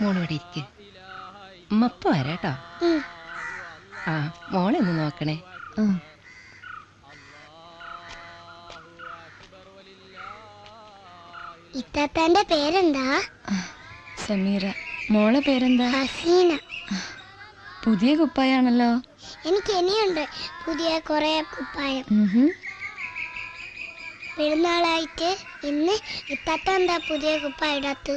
മോളിവിടെ ഇരിക്ക്. മപ്പ വരാട്ടോ. ആ മോളെ ഒന്ന് നോക്കണേ. ഇത്താത്തന്റെ പേരെന്താ? സമീറ. മോളെ പേരെന്താ? ഹസീന. പുതിയ കുപ്പായാണല്ലോ. എനിക്ക് ഇനിയുണ്ട് പുതിയ കുറെ കുപ്പായം. പെരുന്നാളായിട്ട് ഇന്ന് ഇത്താത്ത എന്താ പുതിയ കുപ്പായ ഇടാത്ത്?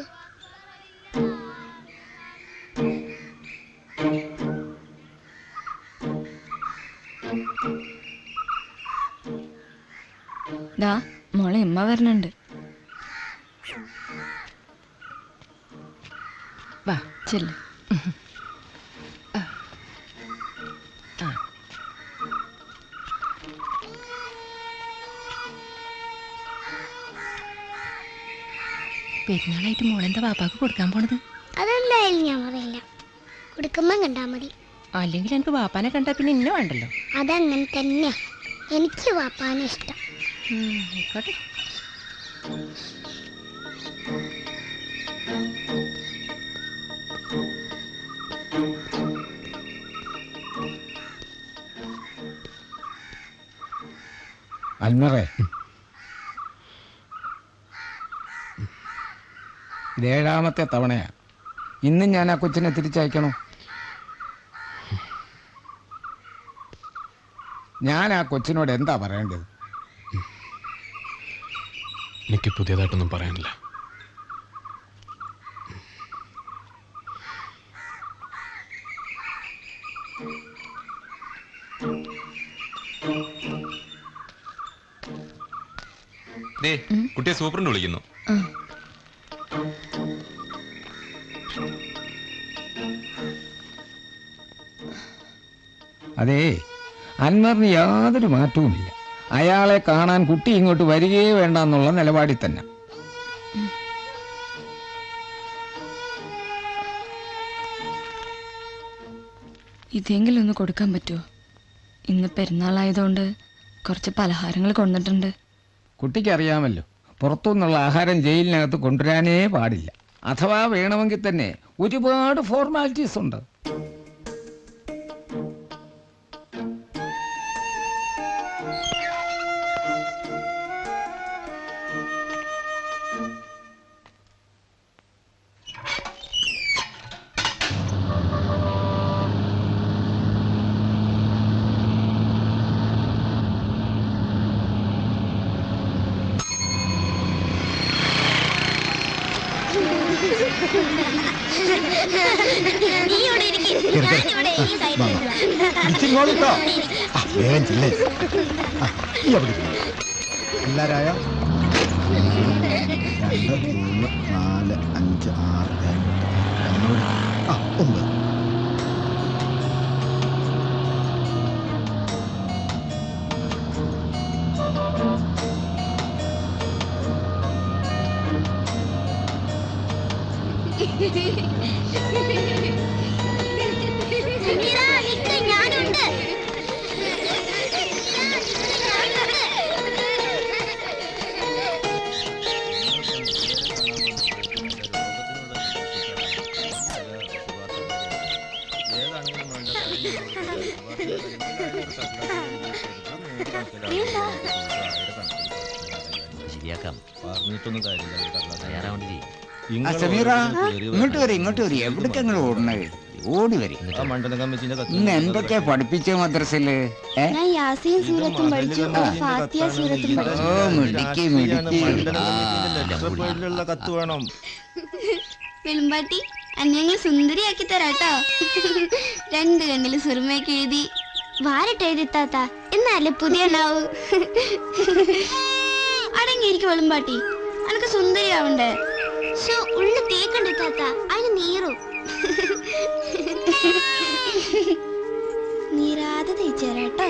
ദാ മോളെ അമ്മ വരണുണ്ട്. വാ ചെല്ല്. പെരുന്നാളായിട്ട് മോളെന്താ വാപ്പാക്ക് കൊടുക്കാൻ പോണത്? അതെന്തായാലും ഞാൻ പറയില്ല, കൊടുക്കുമ്പോ കണ്ടാ മതി. അല്ലെങ്കിൽ എനിക്ക് വാപ്പാനെ കണ്ടാ പിന്നെ ഇന്നെ വേണ്ടല്ലോ. അതങ്ങനെ തന്നെയാ, എനിക്ക് വാപ്പാനെ ഇഷ്ടം. ആയിക്കോട്ടെ. അൽമറേ, ഇത് 7ാമത്തെ തവണയാ. ഇന്നും ഞാൻ ആ കൊച്ചിനെ തിരിച്ചയക്കണോ? ഞാൻ ആ കൊച്ചിനോട് എന്താ പറയേണ്ടത്? എനിക്ക് പുതിയതായിട്ടൊന്നും പറയാനില്ല. കുട്ടിയെ സൂപ്രണ്ട് വിളിക്കുന്നു. അതേ, അൻവറിന് യാതൊരു മാറ്റവുമില്ല. അയാളെ കാണാൻ കുട്ടി ഇങ്ങോട്ട് വരികയേ വേണ്ട എന്നുള്ള നിലപാടിൽ തന്നെ. ഇതെങ്കിലും ഒന്ന് കൊടുക്കാൻ പറ്റുമോ? ഇന്ന് പെരുന്നാളായതുകൊണ്ട് കുറച്ച് പലഹാരങ്ങൾ കൊണ്ടിട്ടുണ്ട്. കുട്ടിക്കറിയാമല്ലോ, പുറത്തുനിന്നുള്ള ആഹാരം ജയിലിനകത്ത് കൊണ്ടുവരാനേ പാടില്ല. അഥവാ വേണമെങ്കിൽ തന്നെ ഒരുപാട് ഫോർമാലിറ്റീസ് ഉണ്ട്. നീ ഇവിടെ ഇരിക്ക്. ഞാനിവിടെ ഈ സൈഡിൽ ഇച്ചിങ്ങോട്ടോ വേഗം ചില്ലേ ഈ അവിടെ എല്ലാരായ 2 3 4 5 6 7 8 9 ഞാനുണ്ട്. ശരിയാക്കാം പറഞ്ഞിട്ടൊന്നും കാര്യമില്ല തയ്യാറാവേണ്ടി സമീറ ഇങ്ങോട്ട് വരും എവിടേക്ക് നിങ്ങൾ ഓടണേ ഓടി വരും ഇന്ന് എന്തൊക്കെയാ പഠിപ്പിച്ച മദ്രസയില് ഞാൻ യാസീൻ സൂറത്തും പഠിച്ചു, ഫാത്തിഹ സൂറത്തും പഠിച്ചു. ഓ മിടുക്കി കത്ത് വേണം. വെളുമ്പാട്ടി അന്യങ്ങൾ സുന്ദരിയാക്കി തരാട്ടോ. 2 കണ്ണില് സുറുമയൊക്കെ എഴുതി വാരട്ട് എഴുതിത്താത്ത എന്നാലേ പുതിയ ഉണ്ടാവൂ. അടങ്ങിയിരിക്കും വെളുമ്പാട്ടി, അനക്ക് സുന്ദരിയാവണ്ടേ? ഉള്ളു തേക്കണ്ടേ താത്ത, അതിന് നീറും. നീരാതെ തേച്ചേരാട്ടോ.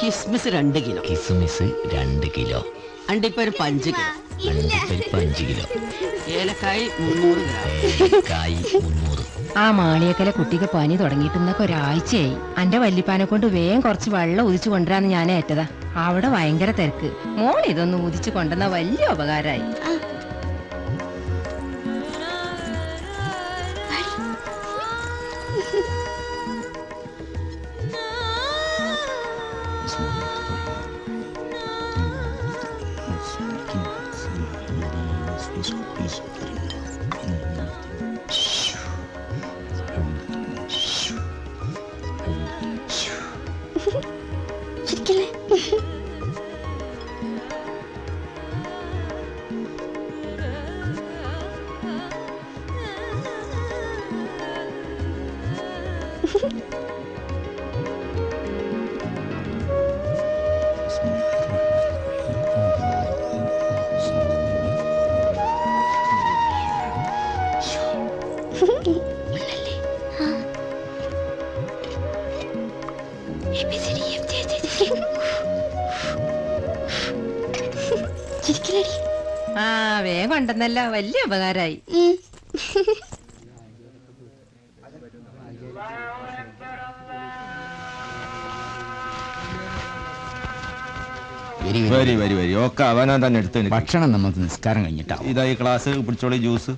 കിസ്മിസ് 2 കിലോ കിസ്മിസ് 2 കിലോ അണ്ടിപ്പരിപ്പ് 5 കിലോ അണ്ടിപ്പരിപ്പ് 5 കിലോ ഏലക്കായ് 300 ഗ്രാം ഏലക്കായ് 300. ആ മാളിയക്കലെ കുട്ടിക്ക് പനി തുടങ്ങിയിട്ടൊന്നൊക്കെ ഒരാഴ്ചയായി. അന്റെ വല്യപ്പാനെ കൊണ്ട് വേഗം കുറച്ച് വെള്ളം ഉദിച്ചു കൊണ്ടുവരാന്ന് ഞാൻ ഏറ്റതാ. അവിടെ ഭയങ്കര തിരക്ക്. മോൾ ഇതൊന്ന് ഉദിച്ചു കൊണ്ടുവന്ന വലിയ ഉപകാരമായി. ആ വേഗം ഉണ്ടെന്നല്ല, വലിയ ഉപകാരമായി. വരി ഒക്കെ അവനാ തന്നെ എടുത്ത് ഭക്ഷണം നമുക്ക് നിസ്കാരം കഴിഞ്ഞിട്ടാവും. ഇതായി ക്ലാസ് പിടിച്ചോളി ജ്യൂസ്.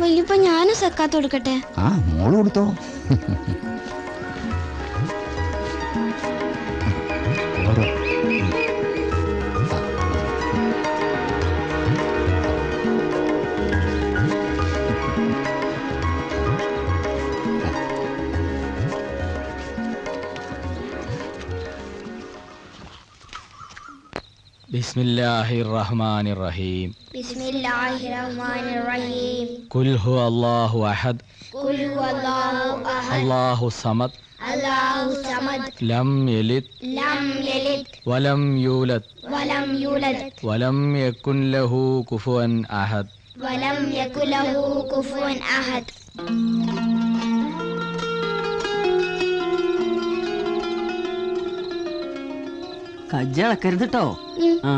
വല്യപ്പ ഞാനും സക്കാത്ത് കൊടുക്കട്ടെ? ആ മോള് കൊടുത്തോ. ബിസ്മില്ലാഹിർറഹ്മാനിർറഹീം. ബിസ്മില്ലാഹിർറഹ്മാനിർറഹീം. ഖുൽ ഹുവല്ലാഹു അഹദ് ഖുൽ ഹുവല്ലാഹു അഹദ്. അല്ലാഹു സമദ് അല്ലാഹു സമദ്. ലം യലിദ് വലം യൂലദ് വലം യകുൻ ലഹു കുഫുവൻ അഹദ്. കജ്ജളക്കരുത് കേട്ടോ. ആ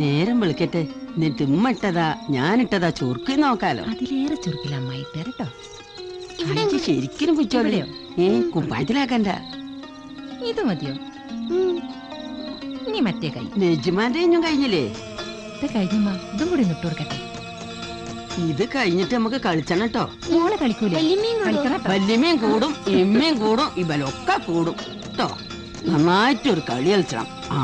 നേരം വിളിക്കട്ടെ. എന്നിട്ട് ഉമ്മ ഇട്ടതാ ഞാനിട്ടതാ ചുരുക്കി നോക്കാലോ. അതിലേറെ ചുരുക്കില്ല അമ്മായി കേട്ടോ. ശരിക്കും പിച്ചോളിയോ? കുമ്പായത്തിലാക്കണ്ട. ഇത് മതിയോ? ഇനി മറ്റേ കൈ. നെജ്മാന്റെ കഴിഞ്ഞില്ലേ? ഇത് കഴിഞ്ഞമ്മ ഇതും കൂടി നിട്ടു കൊടുക്കട്ടെ. ഇത് കഴിഞ്ഞിട്ട് നമുക്ക് കളിച്ചണം കേട്ടോ. മോള് കളിക്കൂലേ? കളിക്കണം. വല്യമ്മയും കൂടും എമ്മയും കൂടും ഇവലൊക്കെ കൂടും കേട്ടോ. നന്നായിട്ടൊരു കളി കളിച്ചണം. ആ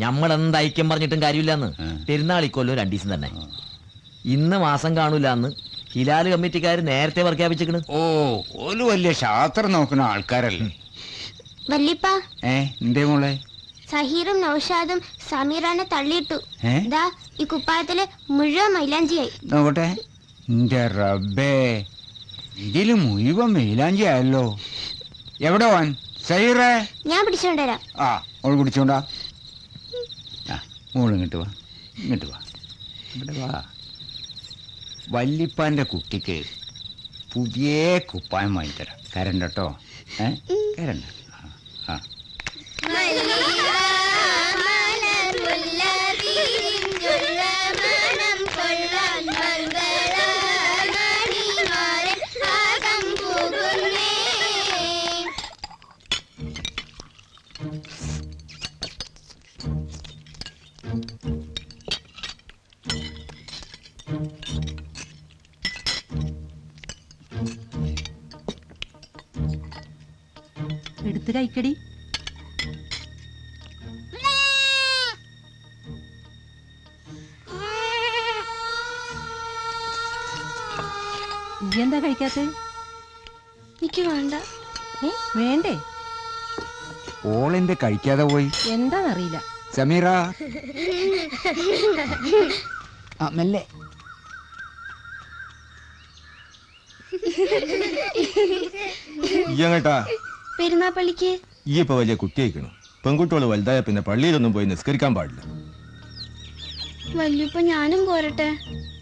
ഞമ്മളെന്ത് ഐക്യം പറഞ്ഞിട്ടും കാര്യമില്ലാന്ന്. പെരുന്നാളിക്കൊല്ലോ 2 ദിവസം തന്നെ. ഇന്ന് മാസം കാണൂലെന്ന് ഹിലാല് കമ്മിറ്റിക്കാർ നേരത്തെ പ്രഖ്യാപിച്ചിക്കണ്. ഓ ഓല് വലിയ ശാസ്ത്രം നോക്കുന്ന ആൾക്കാരല്ലേ. വല്യപ്പ എന്തേ മോളെ? സഹീറും നൗഷാദും സമീറാനെ തള്ളിയിട്ടു. ദാ ഈ കുപ്പായത്തില് മുഴുവൻ മൈലാഞ്ചിയായി. നോക്കട്ടെ. എന്റെ റബ്ബേ, ഇതില് മുഴുവൻ മൈലാഞ്ചി ആയല്ലോ. എവിടെ പോവാൻ? സഹീറേ, ഞാൻ പിടിച്ചോണ്ടരാം. ആ മോള് പിടിച്ചോണ്ടാ. മോള് ഇങ്ങോട്ട് വാ, ഇങ്ങോട്ട് വാ, ഇവിടെ വാ. വല്ലിപ്പാന്റെ കുട്ടിക്ക് പുതിയ കുപ്പായം വാങ്ങിത്തരാം. കരണ്ട കേട്ടോ. കരണ്ട. ആ എടുത്ത് കഴിക്കടി. എന്താ കഴിക്കാത്ത? എനിക്ക് വേണ്ട. വേണ്ടേ? ഓളെന്ത് കഴിക്കാതെ പോയി? എന്താന്നറിയില്ല. സമീറ, മെല്ലെ. ഇയ്യങ്ങട്ടാ പെരുന്നാപ്പള്ളിക്ക്. ഈ ഇപ്പൊ വലിയ കുട്ടിയായിക്കണു. പെൺകുട്ടികള് വലുതായ പിന്നെ പള്ളിയിലൊന്നും പോയി നിസ്കരിക്കാൻ പാടില്ല. വല്യപ്പ ഞാനും പോരട്ടെ?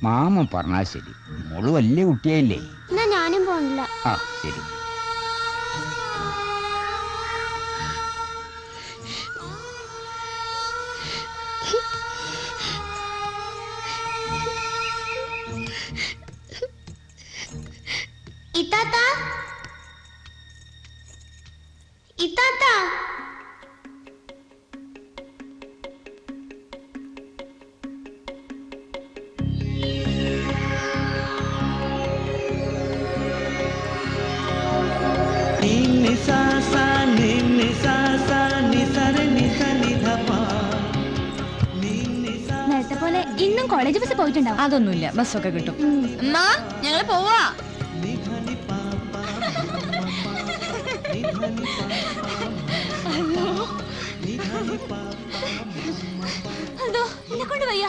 മാമ പറഞ്ഞാ ശരി. മോള് വലിയ കുട്ടിയായില്ലേ? എന്നാ ഞാനും പോണില്ല. ആ ശരി. ഇത്താത്ത, ഇത്താത്ത. നേരത്തെ പോലെ ഇന്നും കോളേജ് ബസ് പോയിട്ടുണ്ടാവും. അതൊന്നുമില്ല, ബസ്സൊക്കെ കിട്ടും. ഞങ്ങള് പോവാ. അതോ എന്നെ കൊണ്ട് വയ്യ.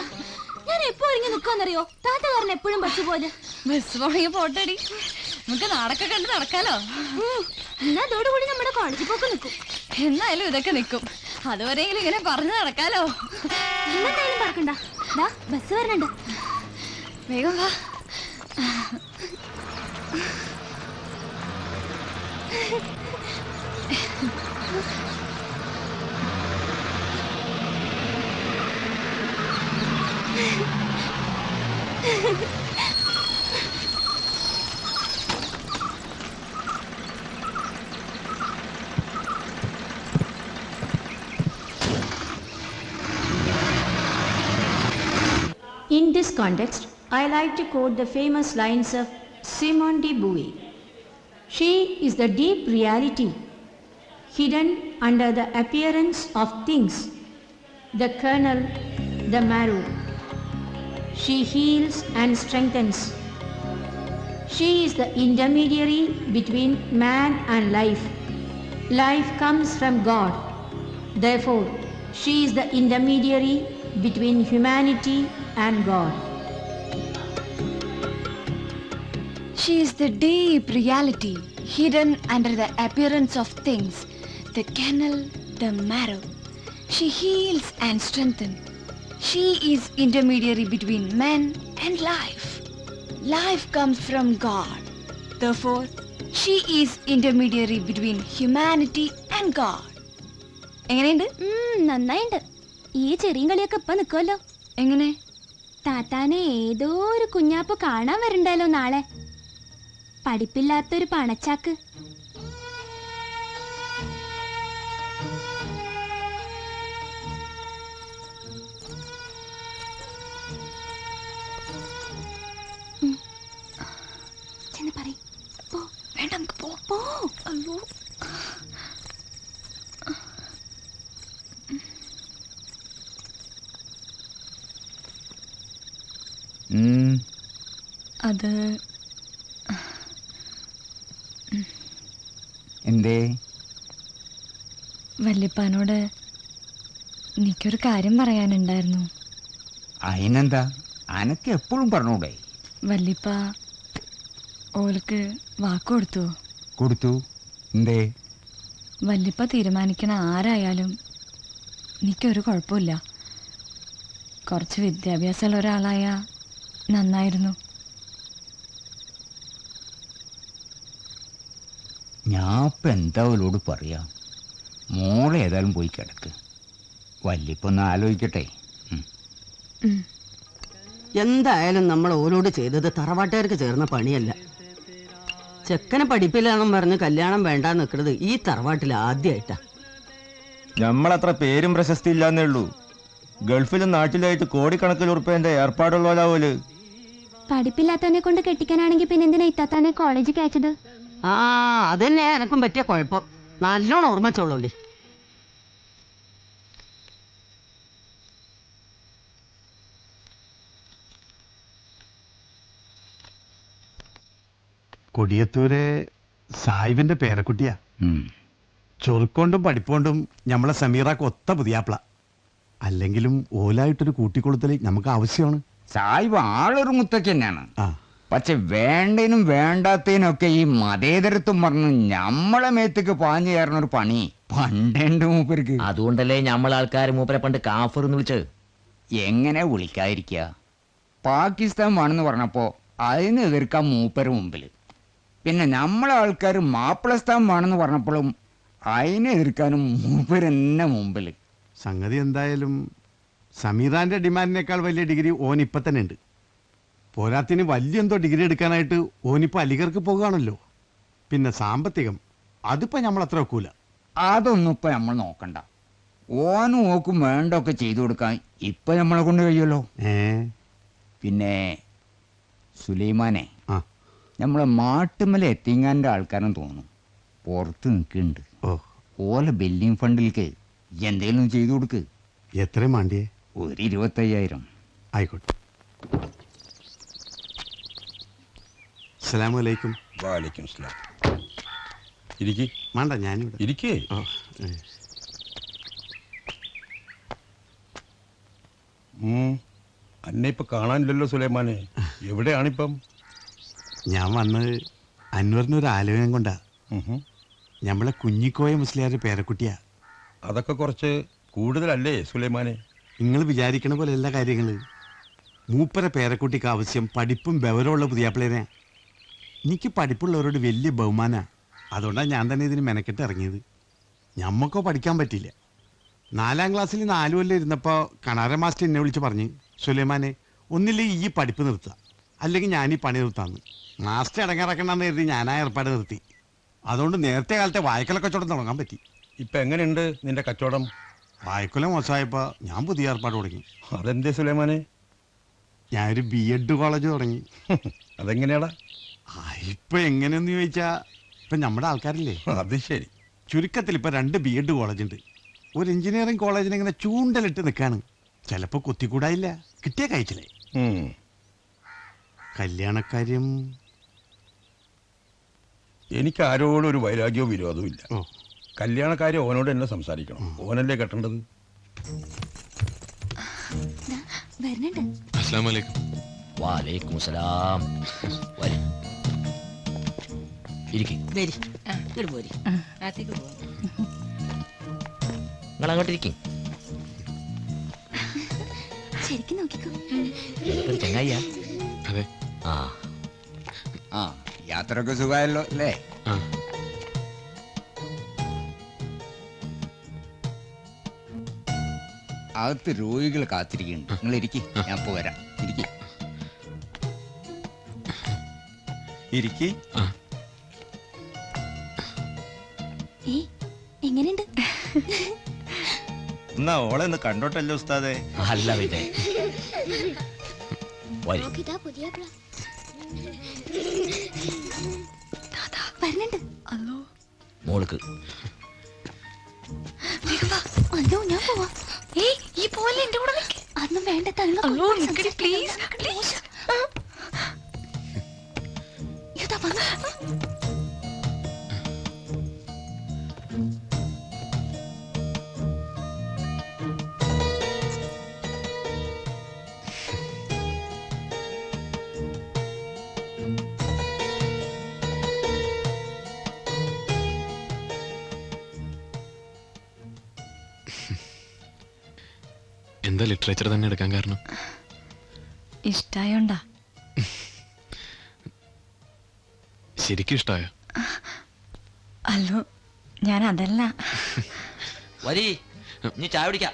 ഞാൻ എപ്പോ ഇങ്ങനെ നിക്കാന്നറിയോ? താത്ത കാരണം എപ്പോഴും ബസ് പോലെ. ബസ് പോണെങ്കിൽ പോട്ടടി, നമുക്ക് നാടൊക്കെ കണ്ട് നടക്കാലോ. എന്നാ അതോടുകൂടി നമ്മുടെ കോളേജിൽ പോക്ക് നിൽക്കും. എന്നായാലും ഇതൊക്കെ നിൽക്കും. അതുവരെയെങ്കിലും ഇങ്ങനെ പറഞ്ഞു നടക്കാലോ. എന്തായാലും പറക്കണ്ട. ബസ് വരണുണ്ട്. വേഗം വാ. In this context, I like to quote the famous lines of Simone de Beauvoir. She is the deep reality hidden under the appearance of things, the kernel, the marrow. She heals and strengthens. She is the intermediary between man and life. Life comes from God. Therefore, she is the intermediary between humanity and God. She is the deep reality hidden under the appearance of things, the kernel, the marrow. She heals and strengthens. She is intermediary between men and life. Life comes from God. Therefore, she is intermediary between humanity and God. എങ്ങനെയുണ്ട്? നന്നായിണ്ട്. ഈ ചെറിയ കളിയൊക്കെ ഇപ്പൊ നിക്കുമല്ലോ. എങ്ങനെ? താത്താനെ ഏതോ ഒരു കുഞ്ഞാപ്പ് കാണാൻ വരണ്ടല്ലോ നാളെ. പഠിപ്പില്ലാത്തൊരു പണച്ചാക്ക്. ചെന്ന് പറയ്. പോ. വേണ്ട, നമുക്ക് പോ. പോ. അയ്യോ. അത് എന്തേ? വല്യപ്പാനോട് എനിക്കൊരു കാര്യം പറയാനുണ്ടായിരുന്നു. അതിനെന്താ? അനക്ക് എപ്പോഴും പറഞ്ഞൂടെ? വല്യപ്പ ഓൾക്ക് വാക്ക് കൊടുത്തു. കൊടുത്തു. എന്തേ? വല്യപ്പ തീരുമാനിക്കണ ആരായാലും എനിക്കൊരു കുഴപ്പമില്ല. കുറച്ച് വിദ്യാഭ്യാസമുള്ള ഒരാളായ നന്നായിരുന്നു. ഞാൻ ഇപ്പം എന്താ അവളോട് പറയാ? മോളെ ഏതായാലും പോയി കിടക്ക്. വല്ലിപ്പൊന്ന് ആലോചിക്കട്ടെ. എന്തായാലും നമ്മൾ ഓരോട് ചെയ്തത് തറവാട്ടുകാർക്ക് ചേർന്ന പണിയല്ല. ചെക്കനെ പഠിപ്പില്ലാന്നും പറഞ്ഞ് കല്യാണം വേണ്ട നിൽക്കുന്നത് ഈ തറവാട്ടിൽ ആദ്യമായിട്ടാ. നമ്മളത്ര പേരും പ്രശസ്തി ഇല്ലാന്നേ ഉള്ളൂ. ഗൾഫിലും നാട്ടിലായിട്ട് കോടിക്കണക്കിന് ഉറുപ്പ്യന്റെ ഏർപ്പാടുള്ളവരാവൂല്. പഠിപ്പില്ലാത്തവനെ കൊണ്ട് കെട്ടിക്കാനാണെങ്കിൽ പിന്നെ എന്തിനാ ഇത്താത്താനെ കോളേജിൽ അയച്ചത്? ആ അതന്നെ എനക്കും പറ്റിയ കുഴപ്പം. നല്ലോണം ഓർമ്മിച്ചോളൂല്ലേ. കൊടിയത്തൂരെ സാഹിബിന്റെ പേരക്കുട്ടിയാ. ചൊറുക്കൊണ്ടും പഠിപ്പോണ്ടും നമ്മളെ സമീറാക്ക് ഒത്ത പുതിയാപ്ല. അല്ലെങ്കിലും ഓലായിട്ടൊരു കൂട്ടിക്കൊളുത്തൽ നമുക്ക് ആവശ്യമാണ്. സാഹിബ് ആളൊരു മുത്തച്ഛ തന്നെയാണ്. പക്ഷെ വേണ്ടതിനും വേണ്ടാത്തതിനും ഒക്കെ ഈ മതേതരത്വം പറഞ്ഞു നമ്മളെ മേത്തേക്ക് പാഞ്ഞു കയറുന്ന ഒരു പണി പണ്ടേണ്ട് മൂപ്പർക്ക്. അതുകൊണ്ടല്ലേ നമ്മളാൾക്കാർ മൂപ്പരെ പണ്ട് കാഫർ എന്ന് വിളിച്ചത്. എങ്ങനെ വിളിക്കാതിരിക്കുക? പാകിസ്ഥാൻ വേണമെന്ന് പറഞ്ഞപ്പോ അതിന് എതിർക്കാൻ മൂപ്പര് മുമ്പിൽ. പിന്നെ നമ്മളെ ആൾക്കാർ മാപ്പിളസ്ഥാൻ വേണമെന്ന് പറഞ്ഞപ്പോഴും അതിനെ എതിർക്കാനും മൂപ്പര് തന്നെ മുമ്പിൽ. സംഗതി എന്തായാലും സമീറാന്റെ ഡിമാൻഡിനേക്കാൾ വലിയ ഡിഗ്രി ഓനിപ്പം തന്നെ ഉണ്ട്. പോരാത്തിന് വലിയ എന്തോ ഡിഗ്രി എടുക്കാനായിട്ട് ഓനിപ്പോൾ അലിഗർക്ക് പോകുകയാണല്ലോ. പിന്നെ സാമ്പത്തികം അതിപ്പോൾ നമ്മൾ അത്ര വെക്കൂല. അതൊന്നും ഇപ്പം നമ്മൾ നോക്കണ്ട. ഓനും ഓക്കും വേണ്ടൊക്കെ ചെയ്തു കൊടുക്കാൻ ഇപ്പം നമ്മളെ കൊണ്ട് കഴിയുമല്ലോ. പിന്നെ സുലൈമാനെ, നമ്മളെ മാട്ടുമല എത്തിങ്ങാൻ്റെ ആൾക്കാരെന്ന് തോന്നുന്നു പുറത്ത് നിൽക്കുന്നുണ്ട്. ഓല ബിൽഡിംഗ് ഫണ്ടിലേക്ക് എന്തേലും ചെയ്തു കൊടുക്ക്. എത്രയും വേണ്ടിയേ? ഒരു 25,000. ആയിക്കോട്ടെ. അസ്സലാമു അലൈക്കും. വാലൈക്കും സലാം. ഇരിക്കി. വേണ്ട, ഞാനിവിടെ ഇരിക്കേ. അന്നെ ഇപ്പൊ കാണാനില്ലല്ലോ സുലൈമാനെ. എവിടെയാണിപ്പം? ഞാൻ വന്നത് അൻവറിനൊരു ആലോചന കൊണ്ടാ. നമ്മളെ കുഞ്ഞിക്കോയ മുസ്ലിയാരുടെ പേരക്കുട്ടിയാ. അതൊക്കെ കുറച്ച് കൂടുതലല്ലേ സുലൈമാനെ? നിങ്ങൾ വിചാരിക്കണ പോലെ എല്ലാ കാര്യങ്ങളും. മൂപ്പര പേരക്കുട്ടിക്ക് ആവശ്യം പഠിപ്പും ബെവരമുള്ള പുതിയാപ്പിളേനെ. എനിക്ക് പഠിപ്പുള്ളവരോട് വലിയ ബഹുമാനാ. അതുകൊണ്ടാണ് ഞാൻ തന്നെ ഇതിന് മെനക്കെട്ട് ഇറങ്ങിയത്. ഞമ്മക്കോ പഠിക്കാൻ പറ്റിയില്ല. 4ാം ക്ലാസ്സിൽ 4 കൊല്ലം ഇരുന്നപ്പോൾ കണാര മാസ്റ്റർ എന്നെ വിളിച്ച് പറഞ്ഞ്, സുലൈമാനെ ഒന്നില്ലെങ്കിൽ ഈ പഠിപ്പ് നിർത്തുക, അല്ലെങ്കിൽ ഞാൻ ഈ പണി നിർത്താമെന്ന്. മാസ്റ്റർ ഇടങ്ങാറക്കണ്ടെന്ന് കരുതി ഞാൻ ആ ഏർപ്പാട് നിർത്തി. അതുകൊണ്ട് നേരത്തെ കാലത്തെ വായ്ക്കല കച്ചവടം തുടങ്ങാൻ പറ്റി. ഇപ്പം എങ്ങനെയുണ്ട് നിന്റെ കച്ചവടം? വായ്ക്കൊല മോശമായപ്പോൾ ഞാൻ പുതിയ ഏർപ്പാട് തുടങ്ങി. അതെന്തേ സുലൈമാനെ? ഞാനൊരു BEd കോളേജ് തുടങ്ങി. അതെങ്ങനെയാടാ? ഇപ്പം എങ്ങനെയെന്ന് ചോദിച്ചാൽ ഇപ്പം നമ്മുടെ ആൾക്കാരില്ലേ. അത് ശരി. ചുരുക്കത്തിൽ ഇപ്പം 2 BEd കോളേജ് ഉണ്ട്. ഒരു എഞ്ചിനീയറിംഗ് കോളേജിന് ഇങ്ങനെ ചൂണ്ടലിട്ട് നിൽക്കാണ്. ചിലപ്പോൾ കൊത്തിക്കൂടായില്ല, കിട്ടിയ കഴിച്ചില്ലേ. കല്യാണക്കാര്യം എനിക്ക് ആരോടും ഒരു വൈരാഗ്യവും വിരോധവും ഇല്ല. കല്യാണക്കാര്യം ഓനോട് തന്നെ സംസാരിക്കണം. ഓനല്ലേ കെട്ടേണ്ടത്. വാലൈക്കും സലാം. നിങ്ങൾ അങ്ങോട്ടിരിക്കും. ശരിക്കും നോക്കിക്കോ. ചങ്ങായിയാ? ആ യാത്രയൊക്കെ സുഖമായല്ലോ അല്ലേ? അകത്ത് രോഗികൾ കാത്തിരിക്കുന്നുണ്ട്. നിങ്ങൾ ഇരിക്കി, ഞാൻ പോരാ. ഇരിക്കി. എങ്ങനെയുണ്ട്? എന്നാ ഓളെ ഒന്ന് കണ്ടോട്ടല്ലോ ഉസ്താദെ. അല്ല പിന്നെ വരുന്നുണ്ട്. അല്ലോ മോൾക്ക് അല്ലോ ഞാൻ പോവാ. ഏയ് ഈ പോലെ എന്റെ കൂടെ നിൽക്ക്. അതൊന്നും വേണ്ട തള്ള. അല്ലോ നിൽക്കടി പ്ലീസ് പ്ലീസ്. ഇതാ വന്നു. എന്താ ലിറ്ററേച്ചർ തന്നെ എടുക്കാൻ കാരണം? ഇഷ്ടായോണ്ടാ? ശരിക്കും ഇഷ്ടായോ? അല്ലോ ഞാൻ അതല്ല. വരി നീ ചായ കുടിക്കാം.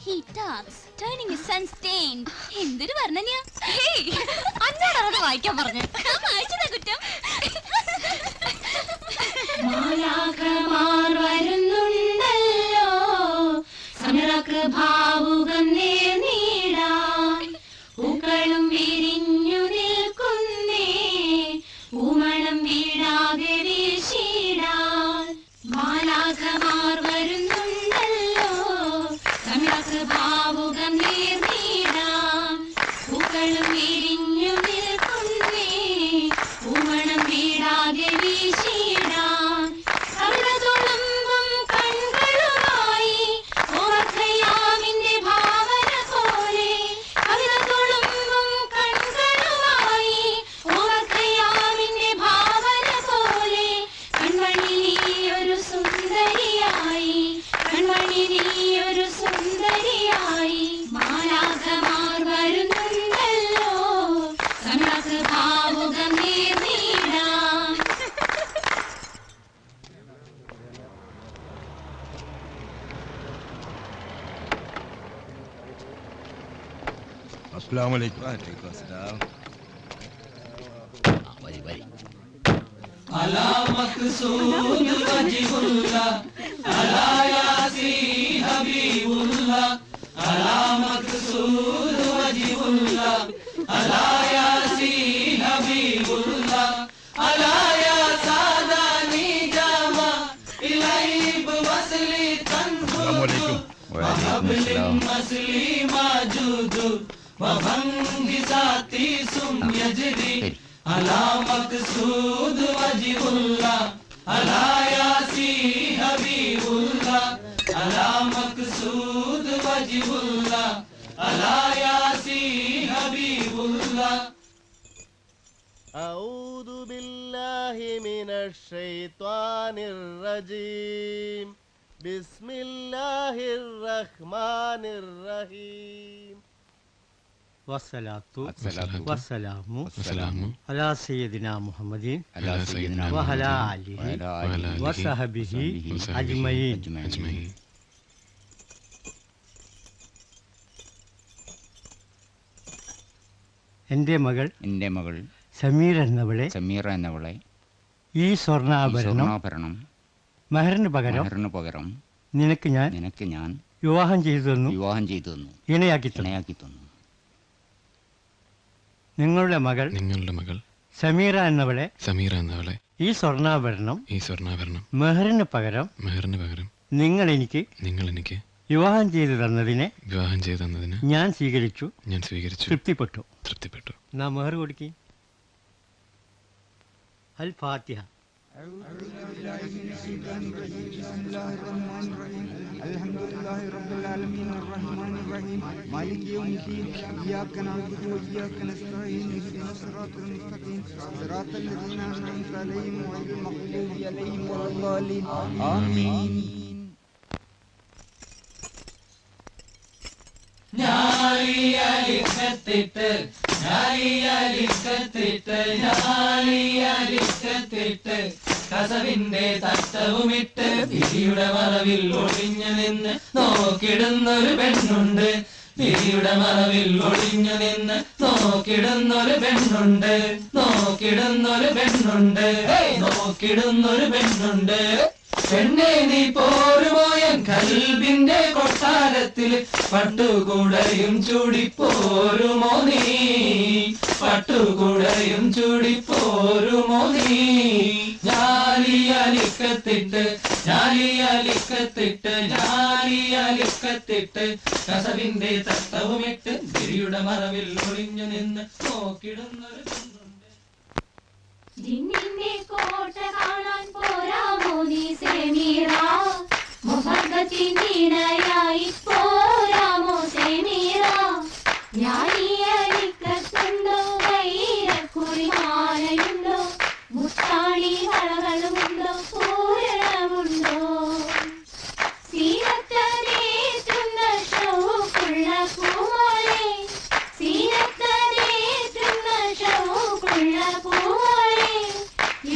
He talks, turning his sun stained. എന്തൊരു വർണ്ണനയാ. അന്നോടത് വായിക്കാൻ പറഞ്ഞു. വായിച്ചതാ കുറ്റം. മാലാഖമാർ വരുന്നുണ്ടല്ലോ സമരക്ക് ഭാവുകം നേർന്നിടാൻ. പൂക്കളും വിരിഞ്ഞു നിൽക്കുന്നേ പൂമണം വീഴാതെ വീശിടാൻ. മാലാഖമാർ വരുന്നുണ്ടല്ലോ സമരക്ക് ഭാവുകം നേർന്നിടാൻ. പൂക്കളും വിരിഞ്ഞു നിൽക്കുന്നേ പൂമണം വീഴാതെ വീശിടാൻ. കവിതതുളുമ്പും കൺകളുമായി ഓർക്കയാമിന്റെ ഭാവന പോലെ. കവിതതുളുമ്പും കൺകളുമായി ഓർക്കയാമിന്റെ ഭാവന പോലെ. കൺമണി നീയൊരു സുന്ദരിയായി, കൺമണി നീയൊരു സുന്ദരിയായി. മാലാഖമാർ വരുന്നുണ്ടല്ലോ സമരക്ക് ഭാവുകം നേർന്നിടാൻ. അസ്സലാമു അലൈക്കും. വരി വരി അസ്സലാമു അലൈക്കും. أعوذ بالله من الشيطان الرجيم. بسم الله الرحمن الرحيم. والصلاة والسلام على سيدنا محمد وعلى آله وصحبه أجمعين. എൻ്റെ മകൾ സമീർ എന്നവളെ സമീറ എന്നവളെ ഈ സ്വർണ്ണാഭരണം മെഹറിന് പകരം നിനക്ക് ഞാൻ വിവാഹം ചെയ്തു തന്നു ഇണയാക്കി തന്നു. നിങ്ങളുടെ മകൾ സമീറ എന്നവളെ ഈ സ്വർണ്ണാഭരണം മെഹറിന് പകരം നിങ്ങൾ എനിക്ക് വിവാഹം ചെയ്തു തന്നതിനെ ഞാൻ സ്വീകരിച്ചു. തൃപ്തിപ്പെട്ടു. നാം മെഹർ കൊടുക്കി. അൽ ഫാത്തിഹ. അൽഹംദുലില്ലാഹി റബ്ബിൽ ആലമീൻ അർറഹ്മാനിർ റഹീം മാലികി യൗമിദ്ദീൻ ഇയ്യാക നഅബുദു വഇയ്യാക നസ്തഈൻ ഇഹ്ദിനസ് സിറാത്തൽ മുസ്തഖീം സിറാത്തൽ ലദീന അൻഅംത അലൈഹിം ഗൈറിൽ മഗ്ദൂബി അലൈഹിം വലദ്ദാലിൻ ആമീൻ. കസവിന്റെ തട്ടവുമിട്ട് വിധിയുടെ മറവിൽ ഒളിഞ്ഞു നിന്ന് നോക്കിടുന്നൊരു പെണ്ണുണ്ട്. വിധിയുടെ മറവിൽ ഒളിഞ്ഞു നിന്ന് നോക്കിടുന്നൊരു പെണ്ണുണ്ട്. നോക്കിടുന്നൊരു പെണ്ണുണ്ട്. പെണ്ണെ നീ പോരുമോയൻ കൽബിന്റെ കൊട്ടാരത്തിൽ പട്ടുകൂടയും ചൂടിപ്പോരുമോ നീ. പട്ടുകൂടയും ചൂടിപ്പോരുമോ നീ. ഞാലിയലിക്കത്തിട്ട് കസവിന്റെ തട്ടവുമിട്ട് ഗിരിയുടെ മറവിൽ ഒളിഞ്ഞു നിന്ന് നോക്കിടുന്നൊരു ജിന്നിന്റെ കോട്ട കാണാൻ പോരാമോ നീ സമീറ. മുഹബത്തിനിടയായി പോരാമോ സമീറ. ഞാനിയലിക്കത്തുണ്ടോ വൈരക്കുറിമാലയുണ്ടോ മുത്താണി വളകളുമുണ്ടോ പൂരണമുണ്ടോ. സീനത്തതേറ്റുന്ന ഷൗക്കുള്ള പൂമാലേ. സീനത്തതേറ്റുന്ന ഷൗക്കുള്ള പൂമാലേ.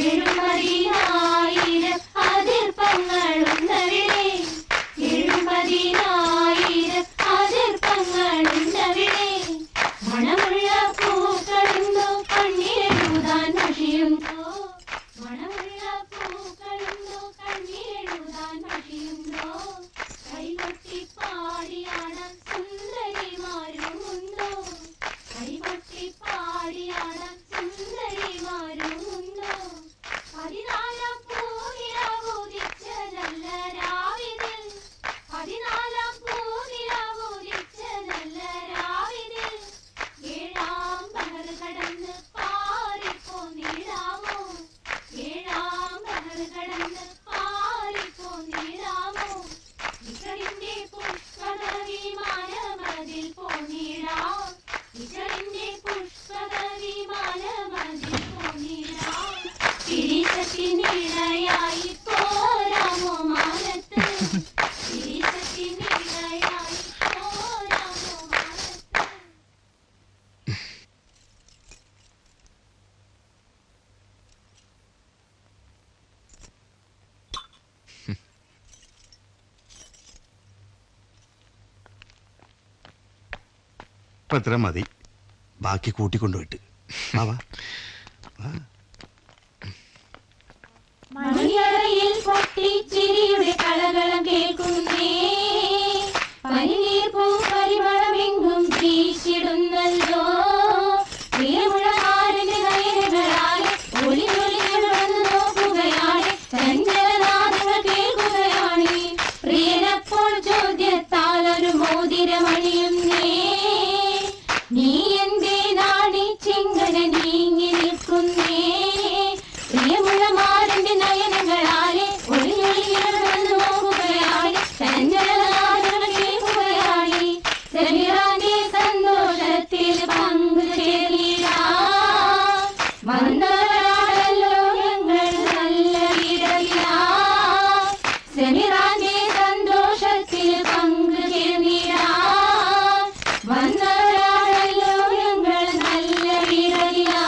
എഴുപതിനായിരം അതിർപ്പങ്ങളുണ്ടവിടെ. എഴുപതിനായിരം അതിർപ്പങ്ങളുണ്ടവിടെ. മണമുള്ള പൂക്കളുണ്ടോ കണ്ണിലെഴുതാൻ മഷിയുണ്ടോ. മണമുള്ള പൂക്കളുണ്ടോ കണ്ണിലെഴുതാൻ മഷിയുണ്ടോ. കൈകൊട്ടി പാടിയാടാൻ സുന്ദരിമാരുമുണ്ടോ. കൈകൊട്ടി പാടിയാടാൻ സുന്ദരിമാരുമുണ്ടോ. 14 പൂനിലാവുദിച്ച നല്ല രാവിതിൽ. 14 പൂനിലാവുദിച്ച നല്ല രാവിതിൽ. 7-ാം ബഹർ കടന്ന് പാറിപ്പോന്നിടാമോ. 7-ാം ബഹർ കടന്ന് പാറിപ്പോന്നിടാമോ. ഇശലിന്റെ പുഷ്പക വിമാനമതിൽ പോന്നിടാം. ഇശലിന്റെ പുഷ്പക വിമാനമതിൽ പോന്നിടാം. തിരിച്ചത്തിനിടയായി പോരാമോ മാനത്ത്. തിരിച്ചത്തിനിടയായി പോരാമോ മാനത്ത്. ഇപ്പൊ ഇത്ര മതി. ബാക്കി കൂട്ടിക്കൊണ്ടുപോയിട്ട് മണിയറയിൽ പൊട്ടിച്ചിരിയുടെ കളകളം കേൾക്കുന്നേ. പനിനീർ പൂ പരിമളമെങ്കും വീശിടുന്നല്ലോ. പ്രിയമുള്ള ആരിന്റെ നയനങ്ങളാലെ ഒളിഞ്ഞൊളിഞ്ഞു വന്നു നോക്കുകയാണ്. ചഞ്ചലനാദങ്ങൾ കേൾക്കുകയാണ്. പ്രിയനപ്പോൾ ചോദ്യത്താൽ ഒരു മോതിരമണിയുന്നേ. നീ എന്തേ നാണിച്ചിങ്ങനെ നീങ്ങി നിൽക്കുന്നേ. പ്രിയമുള്ള മാരന്റെ നയനങ്ങളാലെ ഒളിഞ്ഞൊളിഞ്ഞു നോക്കുകയാണ്. ചഞ്ചലനാദങ്ങൾ കേൾക്കുകയാണ്. സമീറാന്റെ സന്തോഷത്തിൽ പങ്കുചേർന്നിടാം. വന്നവരാണല്ലോ ഞങ്ങൾ നല്ല വീടറിയാം. സമീറാന്റെ സന്തോഷത്തിൽ പങ്കുചേർന്നിടാം. വന്നവരാണല്ലോ ഞങ്ങൾ നല്ല വീടറിയാം.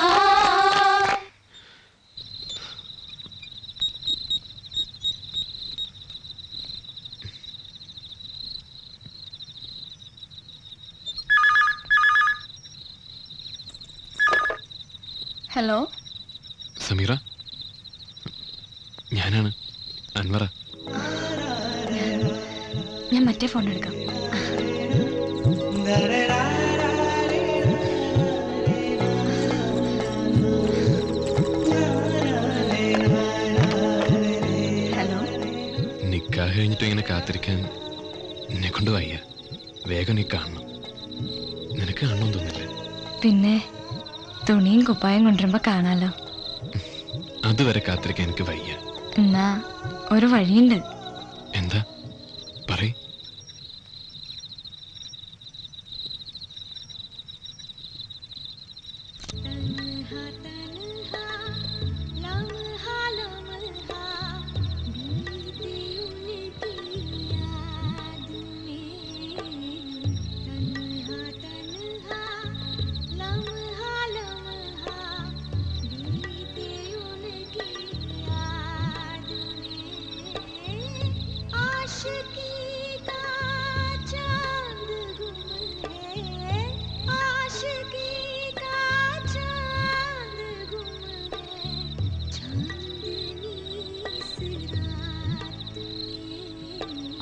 ഹലോ സമീറ, ഞാനാണ് അൻവറ. ഞാൻ മറ്റേ ഫോൺ എടുക്കാം. ഹലോ. നിക്കാഹ് കഴിഞ്ഞിട്ട് ഇങ്ങനെ കാത്തിരിക്കാൻ എന്നെ കൊണ്ട് വയ്യ. വേഗം നീ കാണണം. നിനക്ക് കാണണമെന്ന് തോന്നില്ല? പിന്നെ തുണിയും കുപ്പായം കൊണ്ടുവരുമ്പോ കാണാലോ. അതുവരെ കാത്തിരിക്കാൻ എനിക്ക് വയ്യ. എന്നാ ഒരു വഴിയുണ്ട്. എന്താ പറയ്.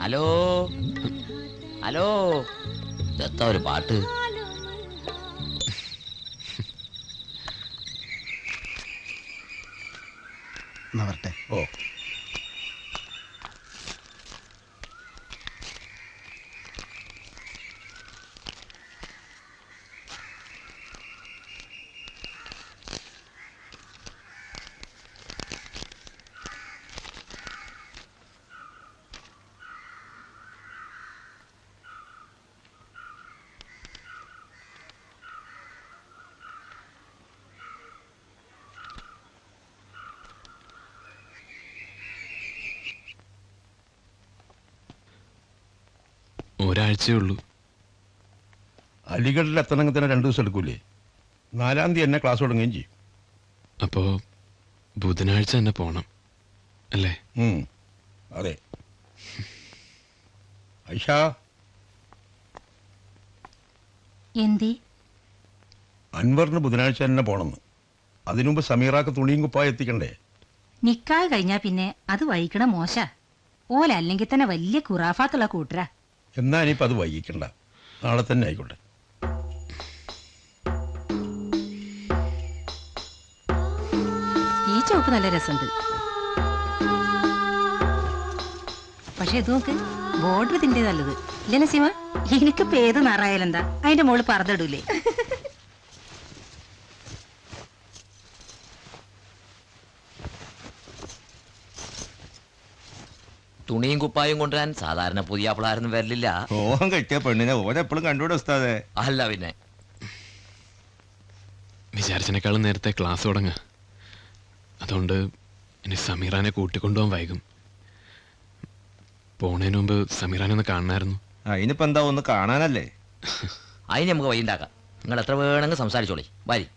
ഹലോ ഹലോ, ഇതെത്താ ഒരു പാട്ട്? വരട്ടെ. ഓ, ഒരാഴ്ചയേ ഉള്ളൂ. അലിഗഡിൽ എത്തണമെങ്കിൽ തന്നെ 2 ദിവസം എടുക്കൂലേ? 4-ാം തീയതി എന്നെ ക്ലാസ് തുടങ്ങുകയും ചെയ്യും. അപ്പോ ബുധനാഴ്ച തന്നെ പോണം അല്ലേ? അതെ. ഐഷ, എന്തി അൻവറിന് ബുധനാഴ്ച തന്നെ പോണമെന്ന്. അതിനുമുമ്പ് സമീറാക്ക് തുണിയും കുപ്പായം എത്തിക്കണ്ടേ? നിക്കാഹ് കഴിഞ്ഞാ പിന്നെ അത് വൈകണ മോശ. ഓലല്ലെങ്കിൽ തന്നെ വലിയ ഖുറാഫാത്തുള്ള കൂട്ടരാ. എന്നാ ഇനിയിപ്പോൾ അത് വൈകിക്കണ്ട, നാളെ തന്നെ ആയിക്കോട്ടെ. ഈ ചോപ്പ് നല്ല രസമുണ്ട്. പക്ഷെ ഇത് നോക്ക്, ബോർഡർ ഇതിന്റെ നല്ലത് ഇല്ലേ നസീമ? എനിക്കിപ്പോ ഏത് നിറായാലെന്താ, അതിന്റെ മോള് പറന്നിടൂലേ? തുണിയും കുപ്പായും കൊണ്ടുവരാൻ സാധാരണ പുതിയ ആപ്പിളാരൊന്നും വരില്ല. ഓഹം കെട്ടിയ പെണ്ണിനെ ഓരെപ്പോഴും കണ്ടുകൂടെ ഉസ്താദേ? അല്ല പിന്നെ വിചാരിച്ചതിനേക്കാളും നേരത്തെ ക്ലാസ് തുടങ്ങ. അതുകൊണ്ട് ഇനി സമീറാനെ കൂട്ടിക്കൊണ്ടുപോകാൻ വൈകും. പോണതിന് മുമ്പ് സമീറാനെ ഒന്ന് കാണണമായിരുന്നു. അതിനിപ്പോ എന്താ, ഒന്ന് കാണാനല്ലേ? അതിന് നമുക്ക് വഴി ഉണ്ടാക്കാം. നിങ്ങൾ എത്ര വേണമെങ്കിൽ സംസാരിച്ചോളി. വരി.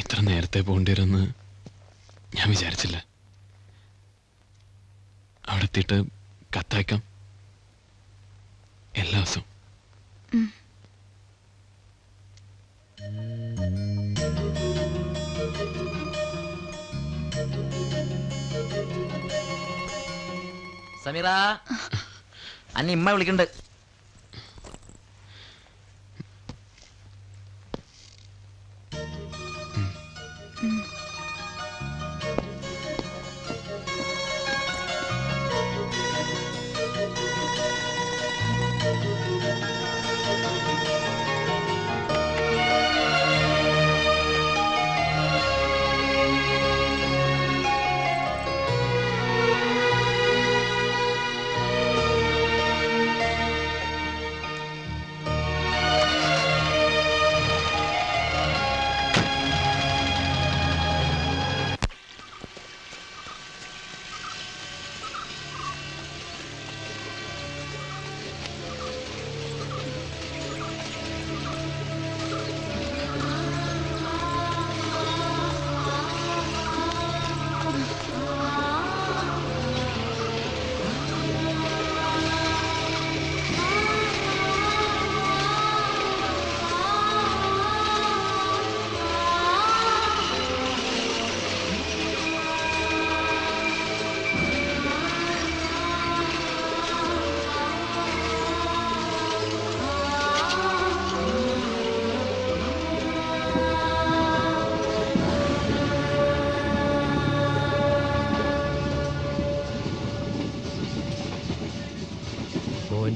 ഇത്ര നേരത്തെ പോകേണ്ടി വരുമെന്ന് ഞാൻ വിചാരിച്ചില്ല. അവിടെ എത്തിയിട്ട് കത്തയക്കാം എല്ലാ ദിവസവും. സമീറ, അന്നെ ഇമ്മ വിളിക്കണ്ട്.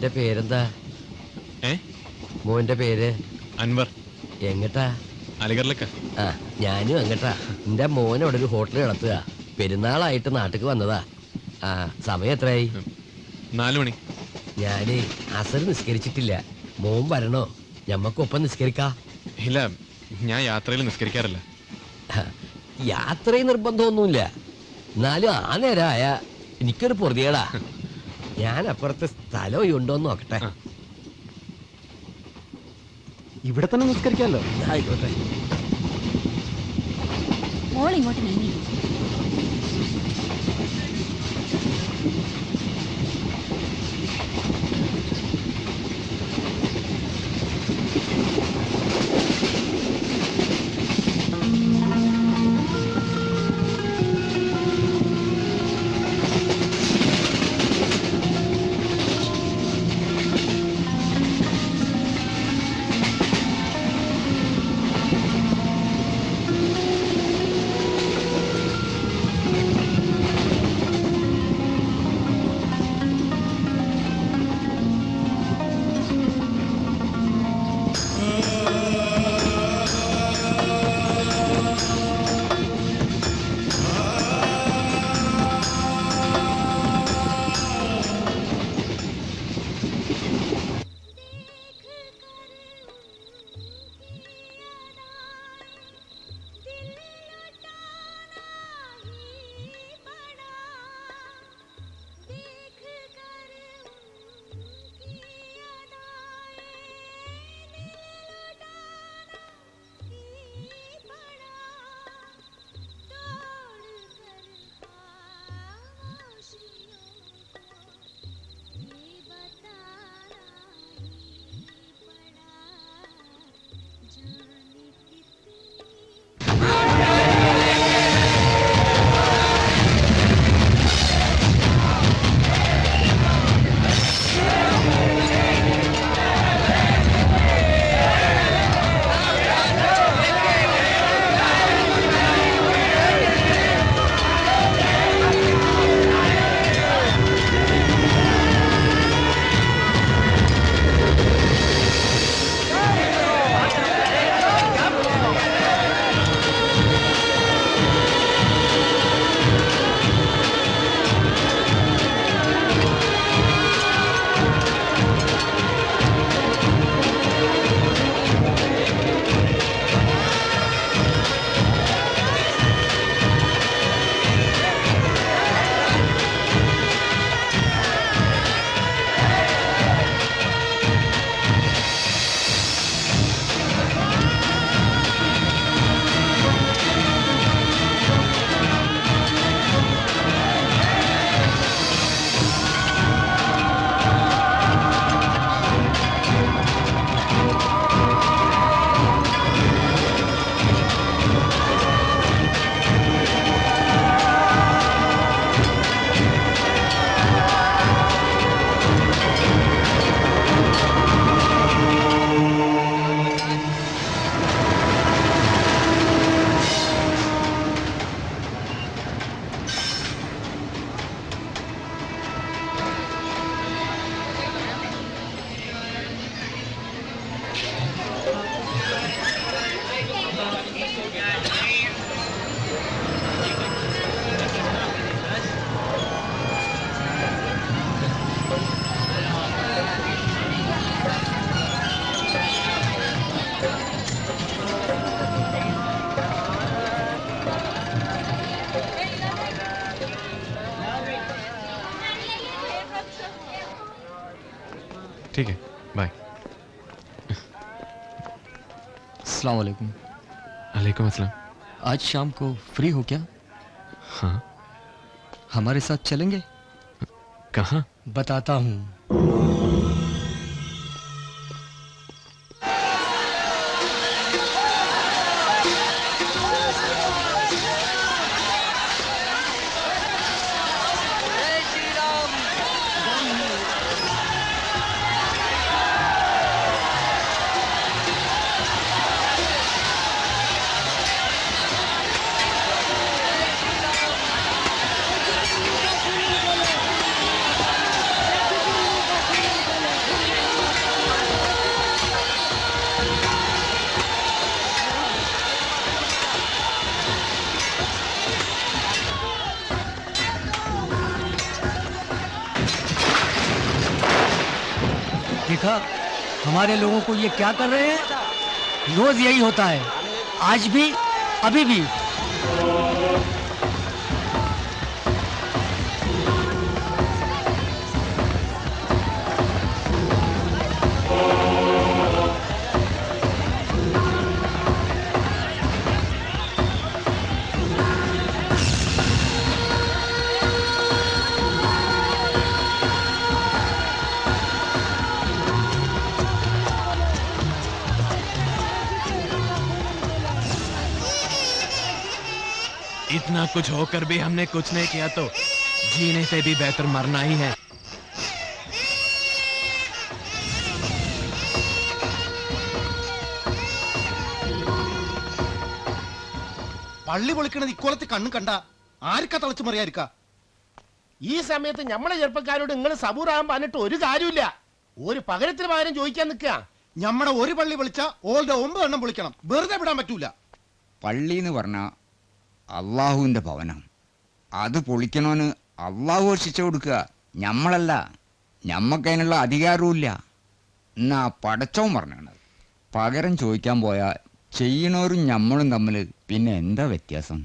മോന്റെ പേരെന്താ? മോന്റെ പേര് അൻവർ. എങ്ങട്ടാ? അലിഗറിലേക്കാ. ആ, ഞാനും എങ്ങട്ടാ. എന്റെ മോൻ അവിടെ ഒരു ഹോട്ടൽ നടത്തുക. പെരുന്നാളായിട്ട് നാട്ടിക്ക് വന്നതാ. ആ, സമയം എത്രയായി? 4 മണി. ഞാന് അസർ നിസ്കരിച്ചിട്ടില്ല. മോൻ വരണോ? ഞമ്മക്കൊപ്പം നിസ്കരിക്കാ. ഇല്ല, ഞാൻ യാത്രയിൽ നിസ്കരിക്കാറില്ല. യാത്രയും നിർബന്ധമൊന്നുമില്ല. എന്നാലും ആ നേരമായ എനിക്കൊരു പൊറുതിയേടാ. ഞാൻ അപ്പുറത്തെ സ്ഥലം ഉണ്ടോന്ന് നോക്കട്ടെ. ഇവിടെ തന്നെ നിസ്കരിക്കാമല്ലോ. ആയിക്കോട്ടെ. മോൾ ഇങ്ങോട്ട് നീങ്ങി. ठीक है, बाय। अस्सलाम वालेकुम। वालेकुम अस्सलाम। आज शाम को फ्री हो क्या? हाँ। हमारे साथ चलेंगे? कहाँ? बताता हूँ। देखा हमारे लोगों को ये क्या कर रहे हैं? रोज यही होता है, आज भी, अभी भी। इतना कुछ होकर भी हमने कुछ नहीं किया तो जीने से भी बेहतर मरना ही है। പള്ളി പൊളിക്കണത് ഇക്കോലത്ത് കണ്ണും കണ്ട ആർക്കാ തളച്ചു മറിയായിരിക്ക? ഈ സമയത്ത് നമ്മളെ ചെറുപ്പക്കാരോട് നിങ്ങൾ സബൂറാകാൻ പറഞ്ഞിട്ട് ഒരു കാര്യമില്ല. ഒരു പകരത്തിന് പകരം ചോദിക്കാൻ നിൽക്കുക. ഞമ്മടെ ഒരു പള്ളി വിളിച്ച ഓളുടെ 9 എണ്ണം വിളിക്കണം, വെറുതെ വിടാൻ പറ്റൂല. പള്ളി എന്ന് പറഞ്ഞ അള്ളാഹുവിന്റെ ഭവനം, അത് പൊളിക്കണോന്ന് അള്ളാഹു ശിക്ഷ കൊടുക്കുക, ഞമ്മളല്ല. ഞമ്മക്കതിനുള്ള അധികാരവുമില്ല. എന്നാ പടച്ചോൻ പറഞ്ഞത് പകരം ചോദിക്കാൻ പോയാൽ ചെയ്യണവരും ഞമ്മളും തമ്മിൽ പിന്നെ എന്താ വ്യത്യാസം?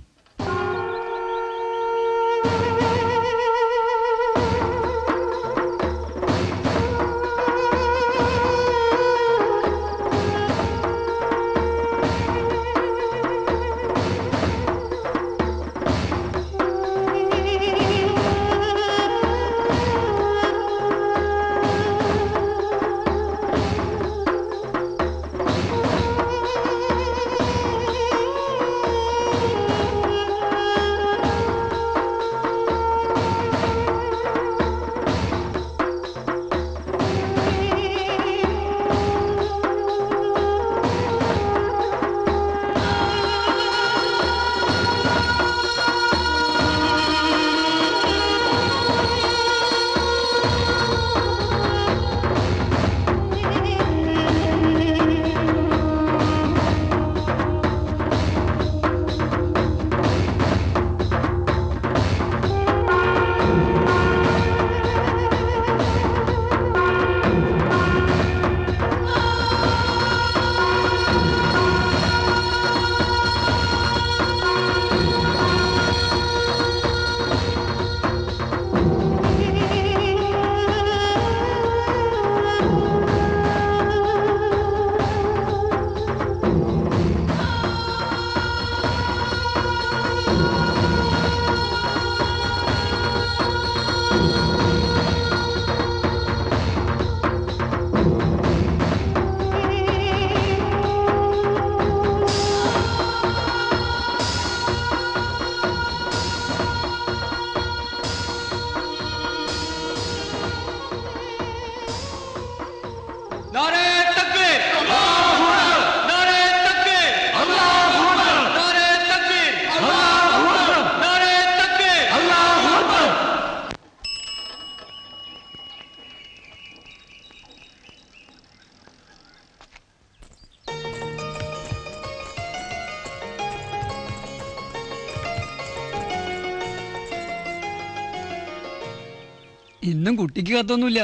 ഇന്നും കുട്ടിക്ക് കത്തൊന്നുമില്ല,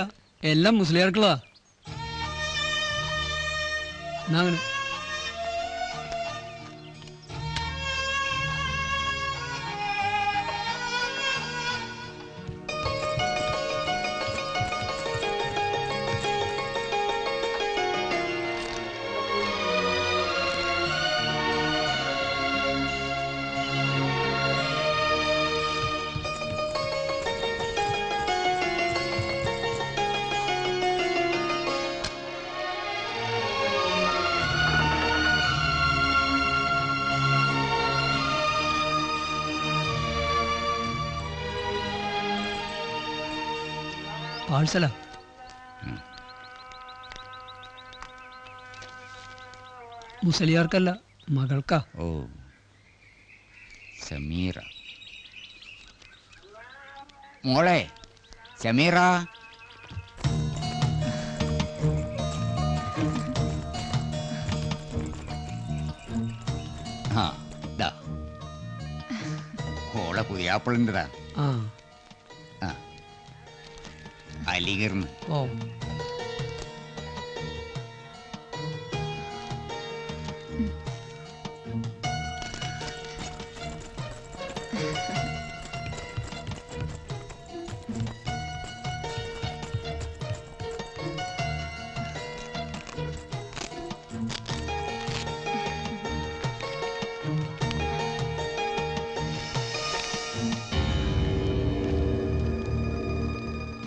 എല്ലാം മുസ്ലിയാർക്കുള്ളതാ. അങ്ങനെ പാഴ്സലാ. മുസലിയാർക്കല്ല, മകൾക്കാ. ഓ, സമീറ മോളെ. സമീറ, ആ ദാ ഓളെ പുതിയാപ്പിളിൻ്റെതാ. ആ അലിഗർന്ന്. ഓ,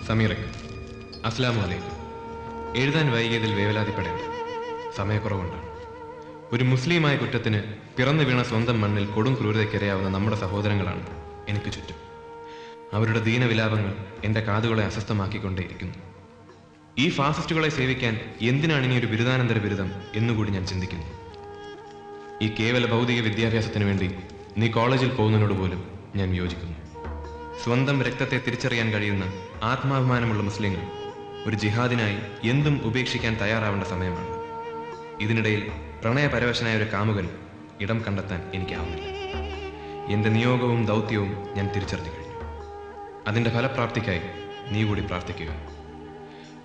സമീറയ്ക്ക് അസ്സലാമു അലൈക്കും. എഴുതാൻ വൈകിയതിൽ വേവലാതിപ്പെടേണ്ട, സമയക്കുറവുണ്ടാണ്. ഒരു മുസ്ലിമായ കുറ്റത്തിന് പിറന്നു വീണ സ്വന്തം മണ്ണിൽ കൊടും ക്രൂരതയ്ക്കിരയാവുന്ന നമ്മുടെ സഹോദരങ്ങളാണ് എനിക്ക് ചുറ്റും. അവരുടെ ദീനവിലാപങ്ങൾ എൻ്റെ കാതുകളെ അസ്വസ്ഥമാക്കിക്കൊണ്ടേയിരിക്കുന്നു. ഈ ഫാസിസ്റ്റുകളെ സേവിക്കാൻ എന്തിനാണ് ഇനി ഒരു ബിരുദാനന്തര ബിരുദം എന്നുകൂടി ഞാൻ ചിന്തിക്കുന്നു. ഈ കേവല ഭൗതിക വിദ്യാഭ്യാസത്തിന് വേണ്ടി നീ കോളേജിൽ പോകുന്നതിനോട് പോലും ഞാൻ യോജിക്കുന്നു. സ്വന്തം രക്തത്തെ തിരിച്ചറിയാൻ കഴിയുന്ന ആത്മാഭിമാനമുള്ള മുസ്ലിങ്ങൾ ഒരു ജിഹാദിനായി എന്തും ഉപേക്ഷിക്കാൻ തയ്യാറാവേണ്ട സമയമാണ്. ഇതിനിടയിൽ പ്രണയപരവശനായ ഒരു കാമുകൻ ഇടം കണ്ടെത്താൻ എനിക്കാവുന്നില്ല. എൻ്റെ നിയോഗവും ദൗത്യവും ഞാൻ തിരിച്ചറിഞ്ഞു കഴിഞ്ഞു. അതിൻ്റെ ഫലപ്രാപ്തിക്കായി നീ കൂടി പ്രാർത്ഥിക്കുക.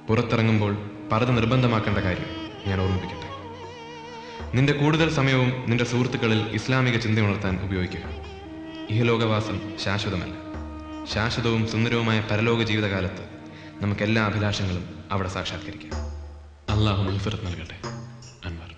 പുറത്തിറങ്ങുമ്പോൾ പർദ്ദ നിർബന്ധമാക്കേണ്ട കാര്യം ഞാൻ ഓർമ്മിപ്പിക്കട്ടെ. നിന്റെ കൂടുതൽ സമയവും നിന്റെ സുഹൃത്തുക്കളിൽ ഇസ്ലാമിക ചിന്തയുണർത്താൻ ഉപയോഗിക്കുക. ഇഹലോകവാസം ശാശ്വതമല്ല. ശാശ്വതവും സുന്ദരവുമായ പരലോക ജീവിതകാലത്ത് നമുക്കെല്ലാ അഭിലാഷങ്ങളും അവിടെ സാക്ഷാത്കരിക്കാം. അള്ളാഹു മഗ്ഫിറത്ത് നൽകട്ടെ. അൻവർ.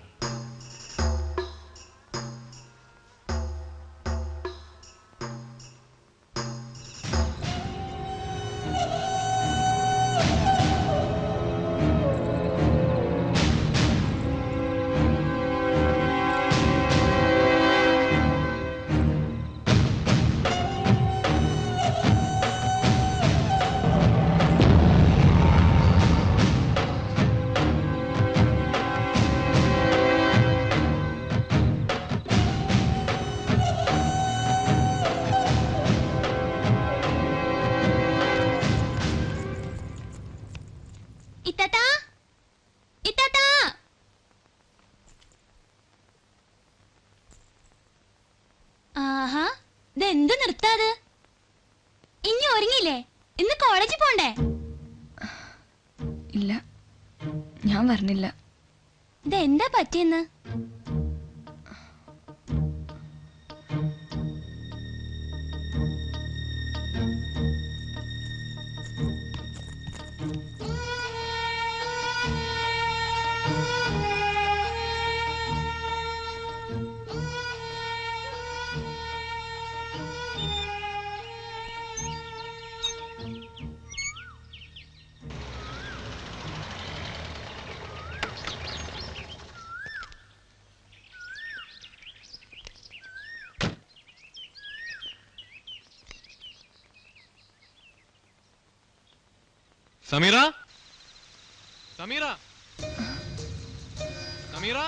എന്ത് നിർത്താത്? ഇനി ഒരുങ്ങിയില്ലേ? ഇന്ന് കോളേജിൽ പോണ്ടേ? ഇല്ല, ഞാൻ വരണില്ല. ഇതെന്താ പറ്റിയെന്ന്? സമീറ, സമീറ, സമീറ.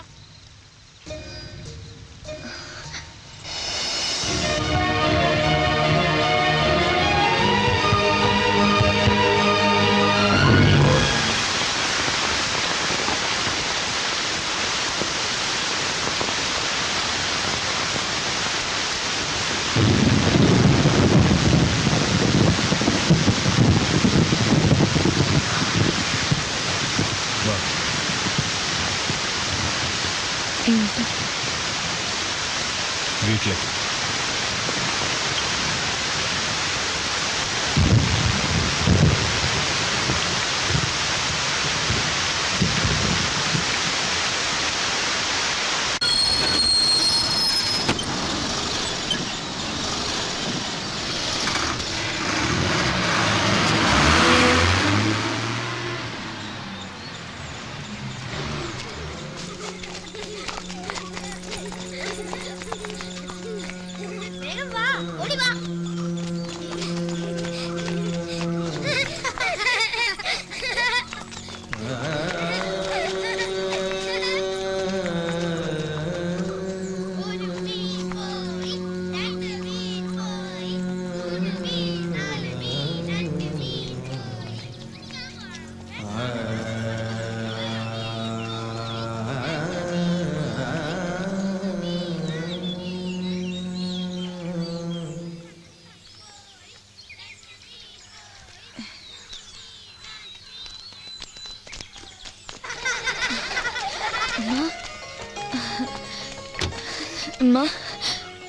വീട്ടിലേക്ക്.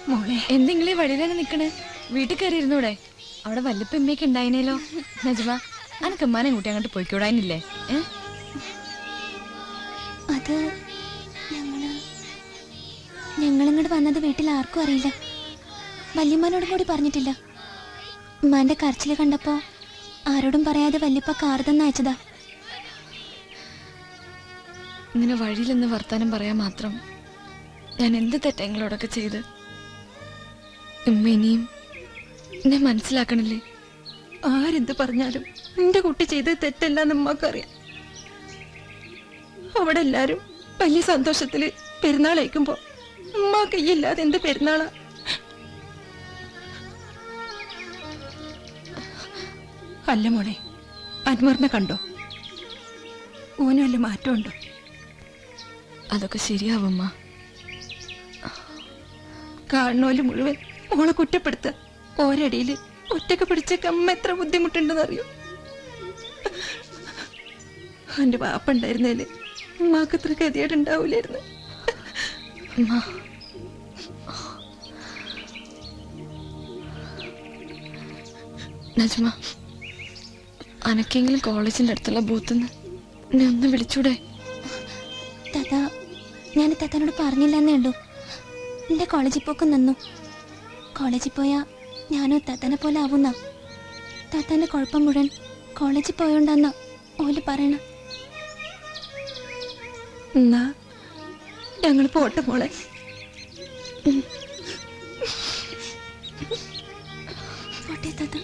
മോളെ, എന്തെങ്കിലും വഴിയിൽ തന്നെ നിക്കണേ? വീട്ടിൽ കയറിയിരുന്നൂടെ? അവിടെ വല്ലപ്പമ്മയൊക്കെ ഉണ്ടായിനേലോ. നജ്മ, അനക്കമ്മാനെ കൂട്ടി അങ്ങോട്ട് പോയിക്കൂടാനില്ലേ? അത് ഞങ്ങളിങ്ങോട്ട് വന്നത് വീട്ടിൽ ആർക്കും അറിയില്ല. വല്യമ്മനോടും കൂടി പറഞ്ഞിട്ടില്ല. ഉമ്മാന്റെ കരച്ചില് കണ്ടപ്പോ ആരോടും പറയാതെ വല്യപ്പ കാർ തന്നെ അയച്ചതാ. ഇങ്ങനെ വഴിയിൽ നിന്ന് വർത്താനം പറയാൻ മാത്രം ഞാൻ എന്ത് തെറ്റങ്ങളോടൊക്കെ ചെയ്ത്. ഉമ്മ ഇനിയും എന്നെ മനസ്സിലാക്കണില്ലേ? ആരെന്ത് പറഞ്ഞാലും എന്റെ കുട്ടി ചെയ്തത് തെറ്റല്ലെന്ന് ഉമ്മക്കറിയാം. അവിടെ എല്ലാരും വലിയ സന്തോഷത്തില് പെരുന്നാൾ അയക്കുമ്പോ ഉമ്മ കയ്യില്ലാതെ എന്ത് പെരുന്നാളാ? അല്ല മോളെ, അൻവറിനെ കണ്ടോ? ഓനും വല്ല മാറ്റമുണ്ടോ? അതൊക്കെ ശരിയാവുമ്മ. കാണുന്നോല് മുഴുവൻ മോളെ കുറ്റപ്പെടുത്തുക. ഓരടിയില് ഒറ്റക്ക് പിടിച്ചേക്ക് അമ്മ എത്ര ബുദ്ധിമുട്ടുണ്ടെന്നറിയോ? എന്റെ വാപ്പ ഉണ്ടായിരുന്നേല് ഉമ്മാക്ക് ഇത്ര ഗതികേടുണ്ടാവൂലായിരുന്നു. നജ്മ, അനക്കെങ്കിലും കോളേജിന്റെ അടുത്തുള്ള ബൂത്തുനിന്ന് എന്നെ ഒന്ന് വിളിച്ചൂടെ? താത്ത, ഞാൻ താത്താനോട് പറഞ്ഞില്ലെന്നേ ഉള്ളൂ. എന്റെ കോളേജിൽ പോക്ക് നിന്നു. കോളേജിൽ പോയാ ഞാനും താത്താനെ പോലെ ആവുന്ന. താത്താന്റെ കുഴപ്പം മുഴുവൻ കോളേജിൽ പോയോണ്ടാന്ന ഓല് പറയണ. എന്നാ ഞങ്ങൾ പോട്ടെ മോളെ. പോട്ടെ താത്ത.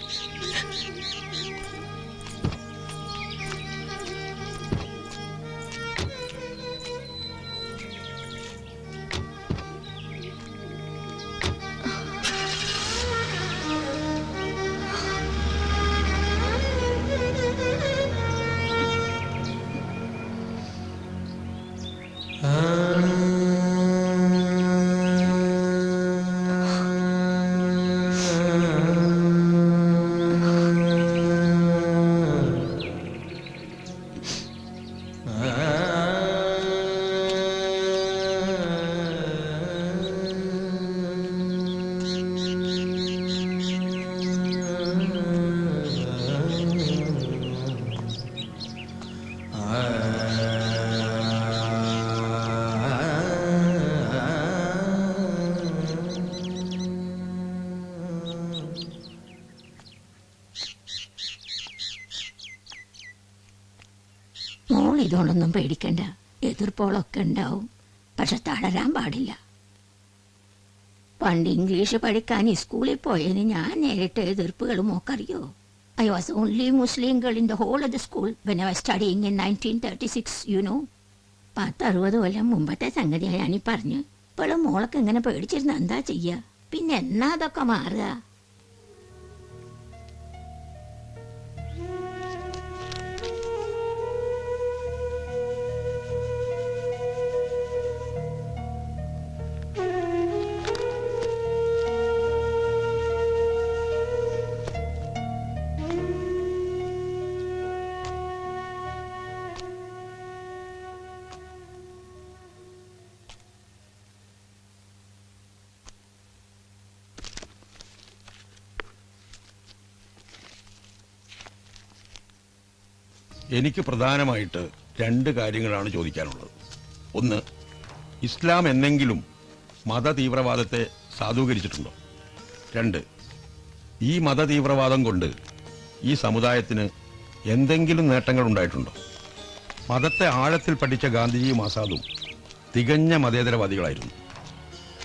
മോൾ ഇതുകൊണ്ടൊന്നും പേടിക്കണ്ട. എതിർപ്പോളൊക്കെ ഉണ്ടാവും, പക്ഷെ തളരാൻ പാടില്ല. പണ്ട് ഇംഗ്ലീഷ് പഠിക്കാൻ സ്കൂളിൽ പോയതിന് ഞാൻ നേരിട്ട് എതിർപ്പുകളും മോക്കറിയോ? I was only Muslim girl in the whole of the school when I was studying in 1936, you know. 10-60 കൊല്ലം മുമ്പത്തെ സംഗതിയാണ് ഞാനീ പറഞ്ഞു. ഇപ്പോഴും മോളൊക്കെ ഇങ്ങനെ പേടിച്ചിരുന്ന എന്താ ചെയ്യാ? പിന്നെ എന്നാ അതൊക്കെ മാറുക? എനിക്ക് പ്രധാനമായിട്ട് 2 കാര്യങ്ങളാണ് ചോദിക്കാനുള്ളത്. ഒന്ന്, ഇസ്ലാം എന്നെങ്കിലും മത തീവ്രവാദത്തെ സാധൂകരിച്ചിട്ടുണ്ടോ? 2, ഈ മത തീവ്രവാദം കൊണ്ട് ഈ സമുദായത്തിന് എന്തെങ്കിലും നേട്ടങ്ങൾ ഉണ്ടായിട്ടുണ്ടോ? മതത്തെ ആഴത്തിൽ പഠിച്ച ഗാന്ധിജിയും ആസാദും തികഞ്ഞ മതേതരവാദികളായിരുന്നു.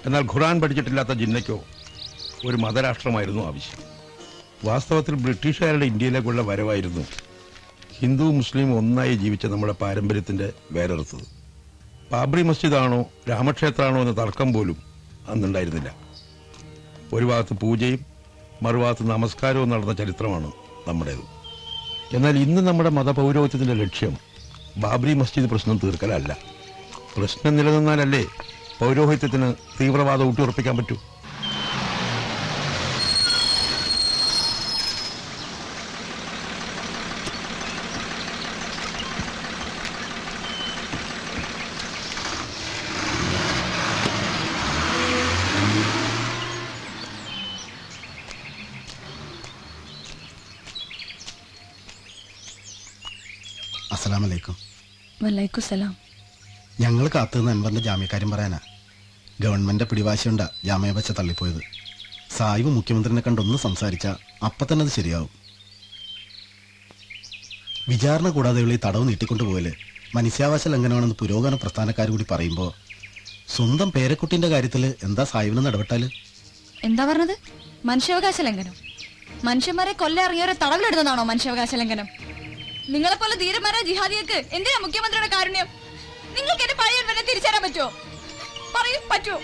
എന്നാൽ ഖുർആൻ പഠിച്ചിട്ടില്ലാത്ത ജിന്നയ്ക്കോ ഒരു മതരാഷ്ട്രമായിരുന്നു ആവശ്യം. വാസ്തവത്തിൽ ബ്രിട്ടീഷുകാരുടെ ഇന്ത്യയിലേക്കുള്ള വരവായിരുന്നു ഹിന്ദു മുസ്ലിം ഒന്നായി ജീവിച്ച നമ്മുടെ പാരമ്പര്യത്തിന്റെ വേരറുത്തത്. ബാബറി മസ്ജിദാണോ രാമക്ഷേത്രമാണോ എന്ന തർക്കം പോലും അന്നുണ്ടായിരുന്നില്ല. ഒരു ഭാഗത്ത് പൂജയും മറുഭാഗത്ത് നമസ്കാരവും നടന്ന ചരിത്രമാണ് നമ്മുടേത്. എന്നാൽ ഇന്ന് നമ്മുടെ മതപൗരോഹിത്യത്തിന്റെ ലക്ഷ്യം ബാബറി മസ്ജിദ് പ്രശ്നം തീർക്കലല്ല. പ്രശ്നം നിലനിന്നാലല്ലേ പൗരോഹിത്യത്തിന് തീവ്രവാദം ഊട്ടിയുറപ്പിക്കാൻ പറ്റൂ. അസ്സലാമലൈക്കും. വലൈക്കും സലാം. ഞങ്ങൾ കാത്തുനിന്ന് അൻവറിന്റെ ജാമ്യക്കാര്യം പറയാനാ. ഗവൺമെന്റ് പിടിവാശിയുണ്ടാ ജാമ്യ വെച്ച തള്ളിപ്പോയത്. സായിബ് മുഖ്യമന്ത്രിനെ കണ്ടൊന്ന് സംസാരിച്ചാൽ അപ്പം തന്നെ അത് ശരിയാവും. വിചാരണ കൂടാതെയുള്ള ഈ തടവ് നീട്ടിക്കൊണ്ടുപോകല് മനുഷ്യാവകാശ ലംഘനമാണെന്ന് പുരോഗമന പ്രസ്ഥാനക്കാർ കൂടി പറയുമ്പോ സ്വന്തം പേരക്കുട്ടിന്റെ കാര്യത്തില് എന്താ സാഹിബിനെന്ന് ഇടപെട്ടാല്? എന്താ പറഞ്ഞത്? മനുഷ്യാവകാശ ലംഘനം? മനുഷ്യന്മാരെ കൊല്ലറിയാറെ തടവിലെടുത്തതാണോ മനുഷ്യാവകാശ ലംഘനം? നിങ്ങളെപ്പോലെ ധീരന്മാരെ ജിഹാദികൾക്ക് എന്തിനാ മുഖ്യമന്ത്രിയുടെ കാരുണ്യം? നിങ്ങൾക്ക് എന്റെ പഴയ വരെ തിരിച്ചറിയാൻ പറ്റുമോ? പറയൂ, പറ്റുമോ?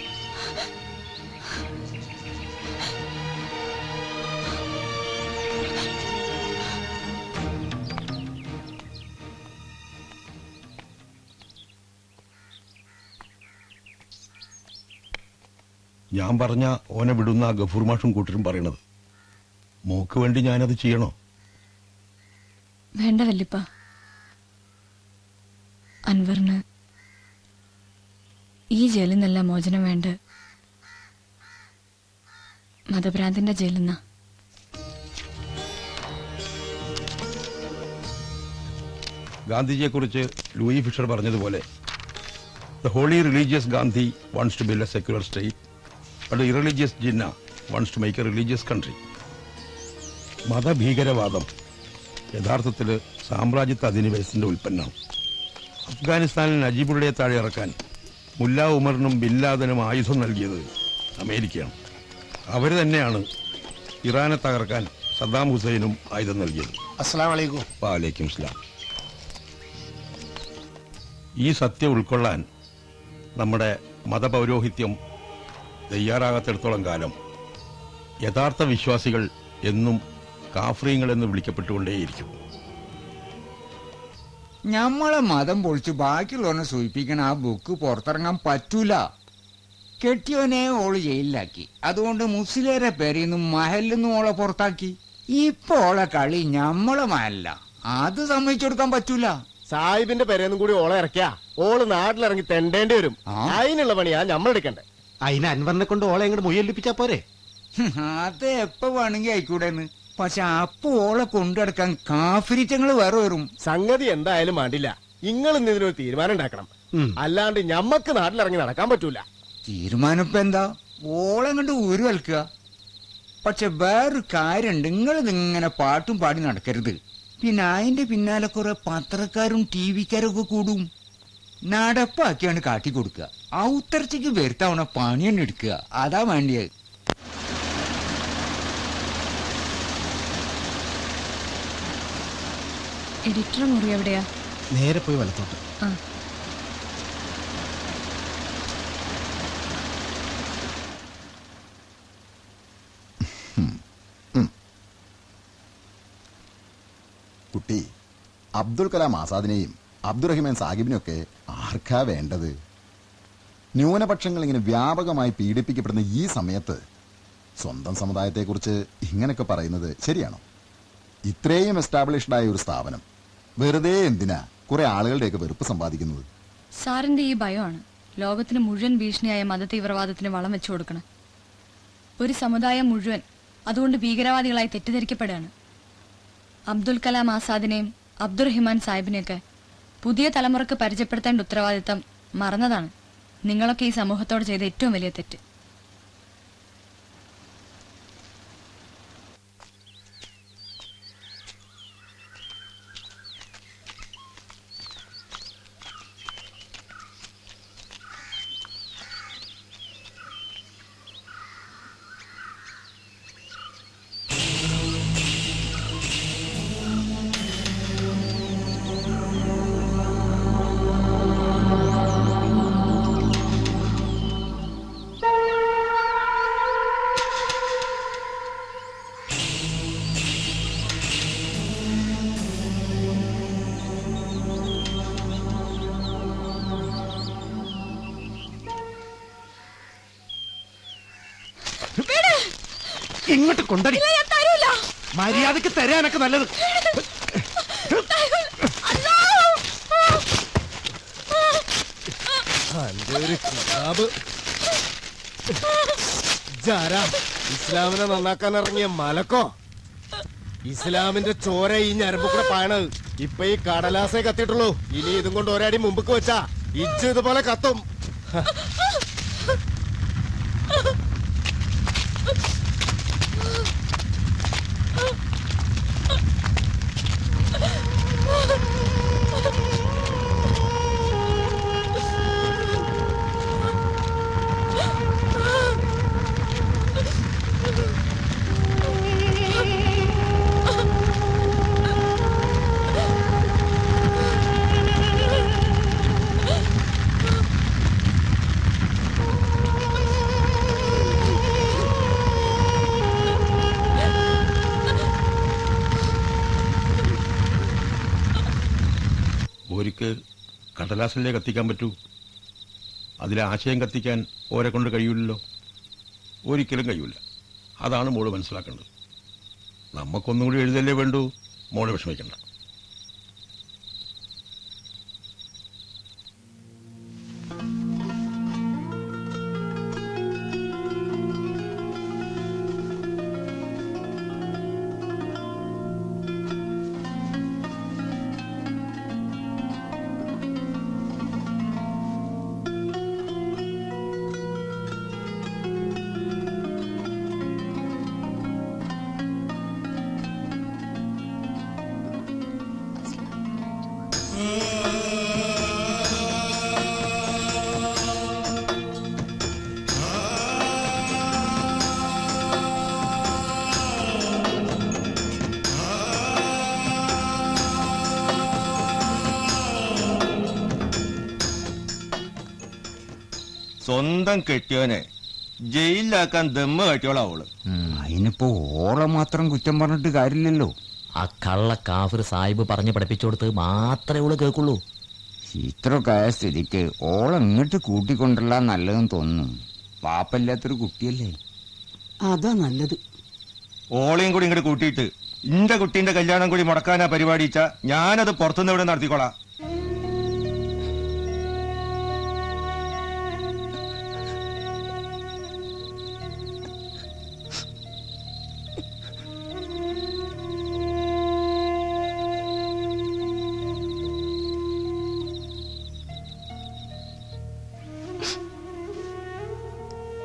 ഞാൻ പറഞ്ഞ ഓനെ വിടുന്ന ഗഫൂർ മാഷും കൂട്ടരും പറയണത്. മോക്ക് വേണ്ടി ഞാനത് ചെയ്യണോ? വേണ്ട വല്യപ്പ. അൻവറിന് ഈ ജയിലിൽ നിന്നല്ല മോചനം വേണ്ട, മതഭ്രാന്തിന്റെ ജയിലിൽ നിന്നാ. ഗാന്ധിജിയെക്കുറിച്ച് ലൂയി ഫിഷർ പറഞ്ഞതുപോലെ, the holy religious Gandhi wants to build a secular state, but the irreligious Jinnah wants to make a religious country. മതഭീകരവാദം യഥാർത്ഥത്തിൽ സാമ്രാജ്യത്വ അധിനിവേശത്തിന്റെ ഉൽപ്പന്നമാണ്. അഫ്ഗാനിസ്ഥാനിൽ നജീബുള്ളയെ താഴെ ഇറക്കാൻ മുല്ല ഉമറിനും ബിൻലാദനും ആയുധം നൽകിയത് അമേരിക്കയാണ്. അവർ തന്നെയാണ് ഇറാനെ തകർക്കാൻ സദ്ദാം ഹുസൈനും ആയുധം നൽകിയത്. അസ്സലാമു അലൈക്കും. വഅലൈക്കും സലാം. ഈ സത്യം ഉൾക്കൊള്ളാൻ നമ്മുടെ മതപൗരോഹിത്യം തയ്യാറാകാത്തിടത്തോളം കാലം യഥാർത്ഥ വിശ്വാസികൾ എന്നും കാഫ്രീങ്ങൾ എന്ന് വിളിക്കപ്പെട്ടുകൊണ്ടേയിരിക്കും. നമ്മളെ മതം പൊളിച്ച് ബാക്കിയുള്ളവനെ സൂചിപ്പിക്കണ ആ ബുക്ക് പുറത്തിറങ്ങാൻ പറ്റൂല. കെട്ടിയോനെ ഓള് ജയിലിലാക്കി. അതുകൊണ്ട് മുസ്ലിരെ പേരിന്നും മഹലിന്നും ഓളെ പുറത്താക്കി. ഇപ്പൊ ഓളെ കളി ഞമ്മളെ മഹല്ല. അത് സമ്മതിച്ചെടുക്കാൻ പറ്റൂല. സാഹിബിന്റെ പേരൊന്നും കൂടി ഓളെ ഇറക്കിയാ ഓള് നാട്ടിലിറങ്ങി തെണ്ടേണ്ടി വരും. അതിനുള്ള പണിയാ നമ്മൾ എടുക്കണ്ടേ. അതിന് അൻവറിനെ കൊണ്ട് ഓളെ ഇങ്ങോട്ട് മൊയ്യൊല്ലിപ്പിച്ചാ പോരെ? അത് എപ്പോ വേണമെങ്കിൽ ആയിക്കൂടെന്ന്. പക്ഷെ അപ്പൊ ഓളെ കൊണ്ടെടുക്കാൻ കാഫിരിറ്റങ്ങൾ വേറെ വരും. സംഗതി എന്തായാലും വേണ്ടില്ല. നിങ്ങൾ ഇന്ന് ഇതിനൊരു തീരുമാനം ഉണ്ടാക്കണം. അല്ലാണ്ട് ഞമ്മക്ക് നാട്ടിലിറങ്ങി നടക്കാൻ പറ്റൂല. തീരുമാനം ഇപ്പൊ എന്താ? ഓളെ കണ്ട് ഊരു വൽക്കുക. പക്ഷെ വേറൊരു കാര്യമുണ്ട്. നിങ്ങൾ ഇങ്ങനെ പാട്ടും പാടി നടക്കരുത്. പിന്നെ അതിന്റെ പിന്നാലെ കുറെ പത്രക്കാരും TV-ക്കാരും ഒക്കെ കൂടും. നടപ്പാക്കിയാണ് കാട്ടി കൊടുക്കുക. ഔത്തർച്ചയ്ക്ക് വരുത്താവണ പണി തന്നെ എടുക്കുക. അതാ വേണ്ടിയത്. എഡിറ്റർ മുറി എവിടെയാ? നേരെ പോയി വലത്തോട്ട്. കുട്ടി, അബ്ദുൽ കലാം ആസാദിനെയും അബ്ദുറഹിമാൻ സാഹിബിനെയൊക്കെ ആർക്കാ വേണ്ടത്? ന്യൂനപക്ഷങ്ങൾ ഇങ്ങനെ വ്യാപകമായി പീഡിപ്പിക്കപ്പെടുന്ന ഈ സമയത്ത് സ്വന്തം സമുദായത്തെക്കുറിച്ച് ഇങ്ങനെയൊക്കെ പറയുന്നത് ശരിയാണോ? ഇത്രയും എസ്റ്റാബ്ലിഷ്ഡായ ഒരു സ്ഥാപനം വെറുതെ എന്തിനാ കുറെ ആളുകളുടെയൊക്കെ വെറുപ്പ് സമ്പാദിക്കുന്നത്? സാറിന്റെ ഈ ഭയമാണ് ലോകത്തിന് മുഴുവൻ ഭീഷണിയായ മതതീവ്രവാദത്തിന് വളം വെച്ചു കൊടുക്കണം. ഒരു സമുദായം മുഴുവൻ അതുകൊണ്ട് ഭീകരവാദികളായി തെറ്റിദ്ധരിക്കപ്പെടുകയാണ്. അബ്ദുൽ കലാം ആസാദിനെയും അബ്ദുറഹിമാൻ സാഹിബിനെയൊക്കെ പുതിയ തലമുറക്ക് പരിചയപ്പെടുത്തേണ്ട ഉത്തരവാദിത്തം മറന്നതാണ് നിങ്ങളൊക്കെ ഈ സമൂഹത്തോട് ചെയ്ത ഏറ്റവും വലിയ തെറ്റ്. ഇങ്ങോട്ട് കൊണ്ടടി. മര്യാദക്ക് തരാനൊക്കെ നല്ലത്. ഇസ്ലാമിനെ നന്നാക്കാൻ ഇറങ്ങിയ മലക്കോ? ഇസ്ലാമിന്റെ ചോര ഈ ഞരമ്പ് കൂടെ പായണത്. ഇപ്പൊ ഈ കടലാസേ കത്തിയിട്ടുള്ളൂ. ഇനി ഇതും കൊണ്ട് ഒരടി മുമ്പ് വെച്ചാ ഇച്ച് ഇതുപോലെ കത്തും. കുട്ടിക്ക് കടലാസല്ലേ കത്തിക്കാൻ പറ്റൂ? അതിലെ ആശയം കത്തിക്കാൻ ഓരെ കൊണ്ട് കഴിയില്ലല്ലോ. ഒരിക്കലും കഴിയില്ല. അതാണ് മോള് മനസ്സിലാക്കേണ്ടത്. നമുക്കൊന്നും കൂടി എഴുതല്ലേ വേണ്ടൂ. മോള് വിഷമിക്കണ്ട. സ്വന്തം കെട്ടിയോനെ ജയിലിലാക്കാൻ ദമ്മ കെട്ടിയോളാവള്. അതിനിപ്പോ ഓളെ മാത്രം കുറ്റം പറഞ്ഞിട്ട് കാര്യമില്ലല്ലോ. ആ കള്ള കാഫിർ സാഹിബ് പറഞ്ഞ് പഠിപ്പിച്ചു കൊടുത്ത് മാത്രമേ ഓള് കേൾക്കുള്ളൂ. ഇത്രയൊക്കെ ആയ സ്ഥിതിക്ക് ഓളെങ്ങോട്ട് കൂട്ടിക്കൊണ്ടല്ല നല്ലതെന്ന് തോന്നുന്നു. പാപ്പല്ലാത്തൊരു കുട്ടിയല്ലേ. അതാ നല്ലത്. ഓളയും കൂടി ഇങ്ങോട്ട് കൂട്ടിയിട്ട് ഇന്റെ കുട്ടീന്റെ കല്യാണം കൂടി മുടക്കാനാ പരിപാടിച്ച ഞാനത് പുറത്തുനിന്ന് ഇവിടെ നടത്തിക്കോളാം.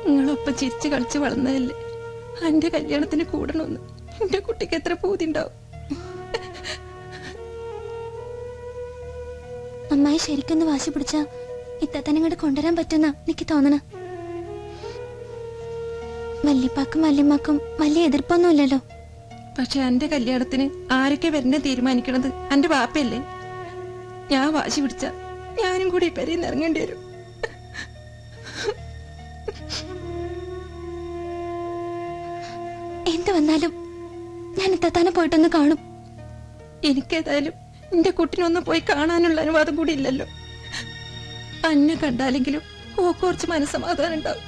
നിങ്ങളൊപ്പം ചിരിച്ച് കളിച്ച് വളർന്നതല്ലേ. എന്റെ കല്യാണത്തിന് കൂടണമെന്ന് എന്റെ കുട്ടിക്ക് എത്ര പൂതി ഉണ്ടാവും. അമ്മായി ശരിക്കൊന്ന് വാശി പിടിച്ചാ ഇത്തന്നെ ഇങ്ങോട്ട് കൊണ്ടുവരാൻ പറ്റുന്ന എനിക്ക് തോന്നണ. വല്യപ്പാക്കും വല്യമ്മക്കും വലിയ എതിർപ്പൊന്നുമില്ലല്ലോ. പക്ഷെ എന്റെ കല്യാണത്തിന് ആരൊക്കെ വരനെ തീരുമാനിക്കണത് എന്റെ വാപ്പയല്ലേ. ഞാൻ വാശി പിടിച്ച ഞാനും കൂടി പെരയിൽ ഇറങ്ങേണ്ടി വരും. എന്ത് വന്നാലും ഞാൻ ഇത്തന്നെ പോയിട്ടൊന്ന് കാണും. എനിക്കേതായാലും എന്റെ കുട്ടിനൊന്നും പോയി കാണാനുള്ള അനുവാദം കൂടി ഇല്ലല്ലോ. അന്നെ കണ്ടാലെങ്കിലും കുറച്ച് മനസ്സമാധാനം ഉണ്ടാവും.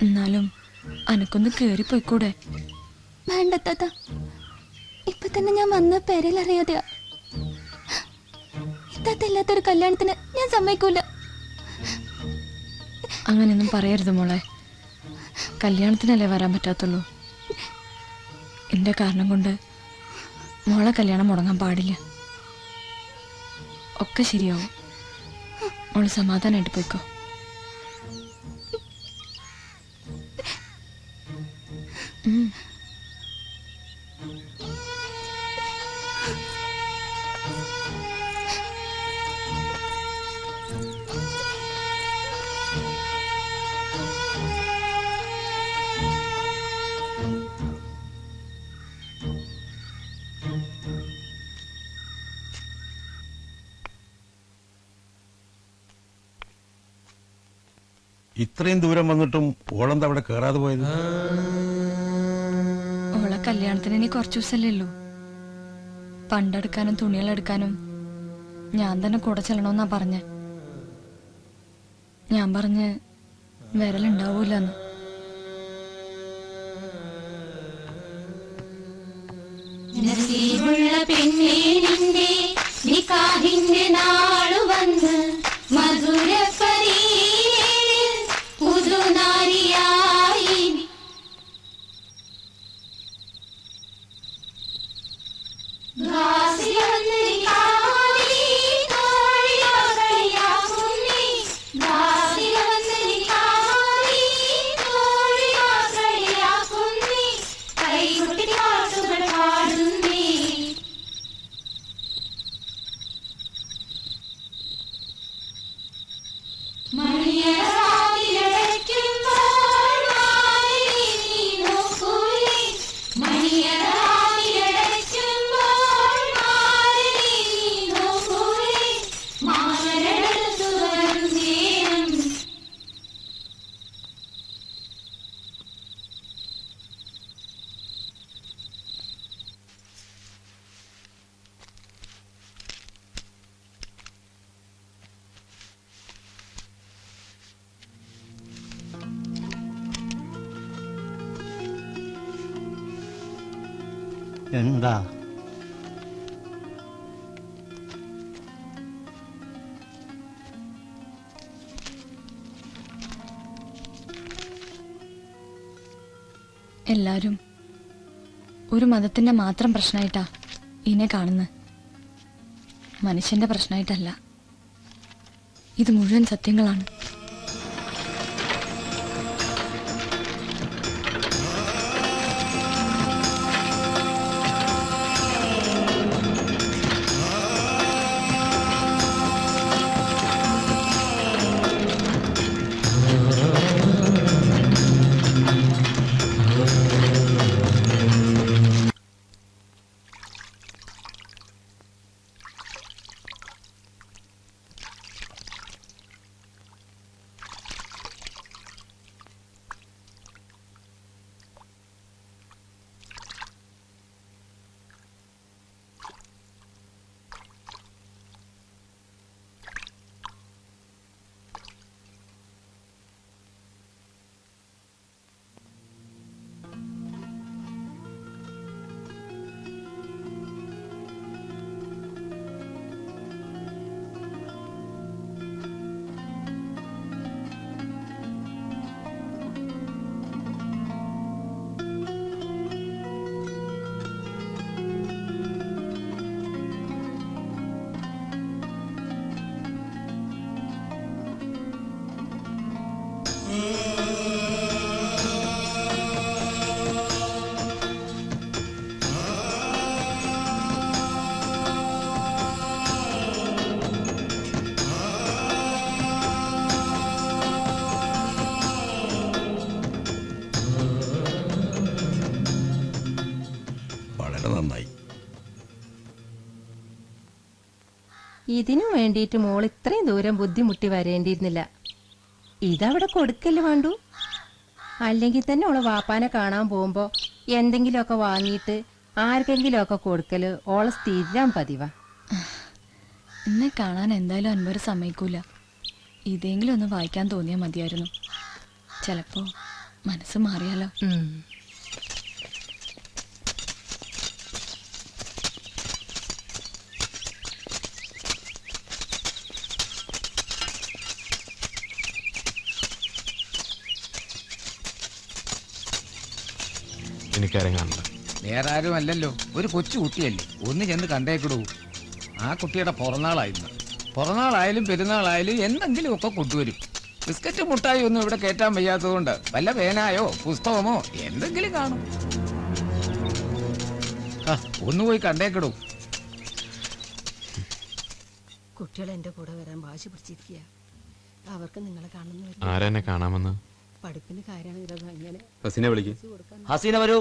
എന്നാലും അനക്കൊന്ന് കേറിപ്പോയിക്കൂടെ? വേണ്ട താത്ത, ഇപ്പൊ തന്നെ ഞാൻ വന്ന പേരിൽ അറിയാതെയാ. ഇത്താത്ത ഇല്ലാത്തൊരു കല്യാണത്തിന് ഞാൻ സമ്മതിക്കൂല. അങ്ങനെയൊന്നും പറയരുത് മോളെ. കല്യാണത്തിനല്ലേ വരാൻ പറ്റാത്തുള്ളൂ. എന്റെ കാരണം കൊണ്ട് മോളെ കല്യാണം മുടങ്ങാൻ പാടില്ല. ഒക്കെ ശരിയാവും. മോള് സമാധാനമായിട്ട് പോയിക്കോ. ഇത്രയും ദൂരം വന്നിട്ടും ഓളെന്താ അവിടെ കേറാതെ പോയത്? ഓളെ കല്യാണത്തിന് ഇനി കുറച്ചു ദിവസമല്ലേ ഉള്ളൂ. പണ്ടെടുക്കാനും തുണികളെടുക്കാനും ഞാൻ തന്നെ കൂടെ ചെല്ലണമെന്നാ പറഞ്ഞ. ഞാൻ പറഞ്ഞ് വിരലുണ്ടാവൂലെന്ന്. നസീബുള്ള പെണ്ണേ നിന്റെ നിക്കാഹിന്റെ നാളു വന്ന് മധുരപ്പരിയിൽ പുതുനാരിയായി എന്താ എല്ലാരും ഒരു മതത്തിന്റെ മാത്രം പ്രശ്നമായിട്ടാ ഇതിനെ കാണുന്നത്. മനുഷ്യന്റെ പ്രശ്നമായിട്ടല്ല. ഇത് മുഴുവൻ സത്യങ്ങളാണ്. നന്നായി. ഇതിനു വേണ്ടിയിട്ട് മോൾ ഇത്രയും ദൂരം ബുദ്ധിമുട്ടി വരേണ്ടിയിരുന്നില്ല. ഇതവിടെ കൊടുക്കല് വേണ്ടു. അല്ലെങ്കിൽ തന്നെ ഓള് വാപ്പാനെ കാണാൻ പോകുമ്പോ എന്തെങ്കിലുമൊക്കെ വാങ്ങിയിട്ട് ആർക്കെങ്കിലുമൊക്കെ കൊടുക്കല് ഓളെ സ്ഥിരം പതിവാ. എന്നെ കാണാൻ എന്തായാലും അൻവർ സമ്മതിക്കൂല. ഇതെങ്കിലും ഒന്ന് വായിക്കാൻ തോന്നിയാൽ മതിയായിരുന്നു. ചിലപ്പോ മനസ്സ് മാറിയാലോ. എനിക്കറിയാനുണ്ട്. വേറെ ആരും അല്ലല്ലോ, ഒരു കൊച്ചു കുട്ടിയല്ലേ. ഒന്ന് ചെന്ന് കണ്ടേക്കിടൂ. ആ കുട്ടിയുടെ പിറന്നാളായിരുന്നു. പിറന്നാളായാലും പെരുന്നാളായാലും എന്തെങ്കിലും ഒക്കെ കൊണ്ടുവരും. ബിസ്ക്കറ്റ് മുട്ടായി ഒന്നും ഇവിടെ കയറ്റാൻ വയ്യാത്തതുകൊണ്ട് വല്ല പേനായോ പുസ്തകമോ എന്തെങ്കിലും കാണും. ഒന്ന് പോയി കണ്ടേക്കിടൂ. കുട്ടികൾ എന്റെ കൂടെ വരാൻ വാശി പിടിച്ചിരിക്കുക. അവർക്ക് നിങ്ങളെ കാണുന്നു. ആരെന്നെ കാണാമെന്ന്? പഠിപ്പിന് കാര്യമാണ് അങ്ങനെ. ഹസീനെ വിളിക്ക്. ഹസീന വരൂ.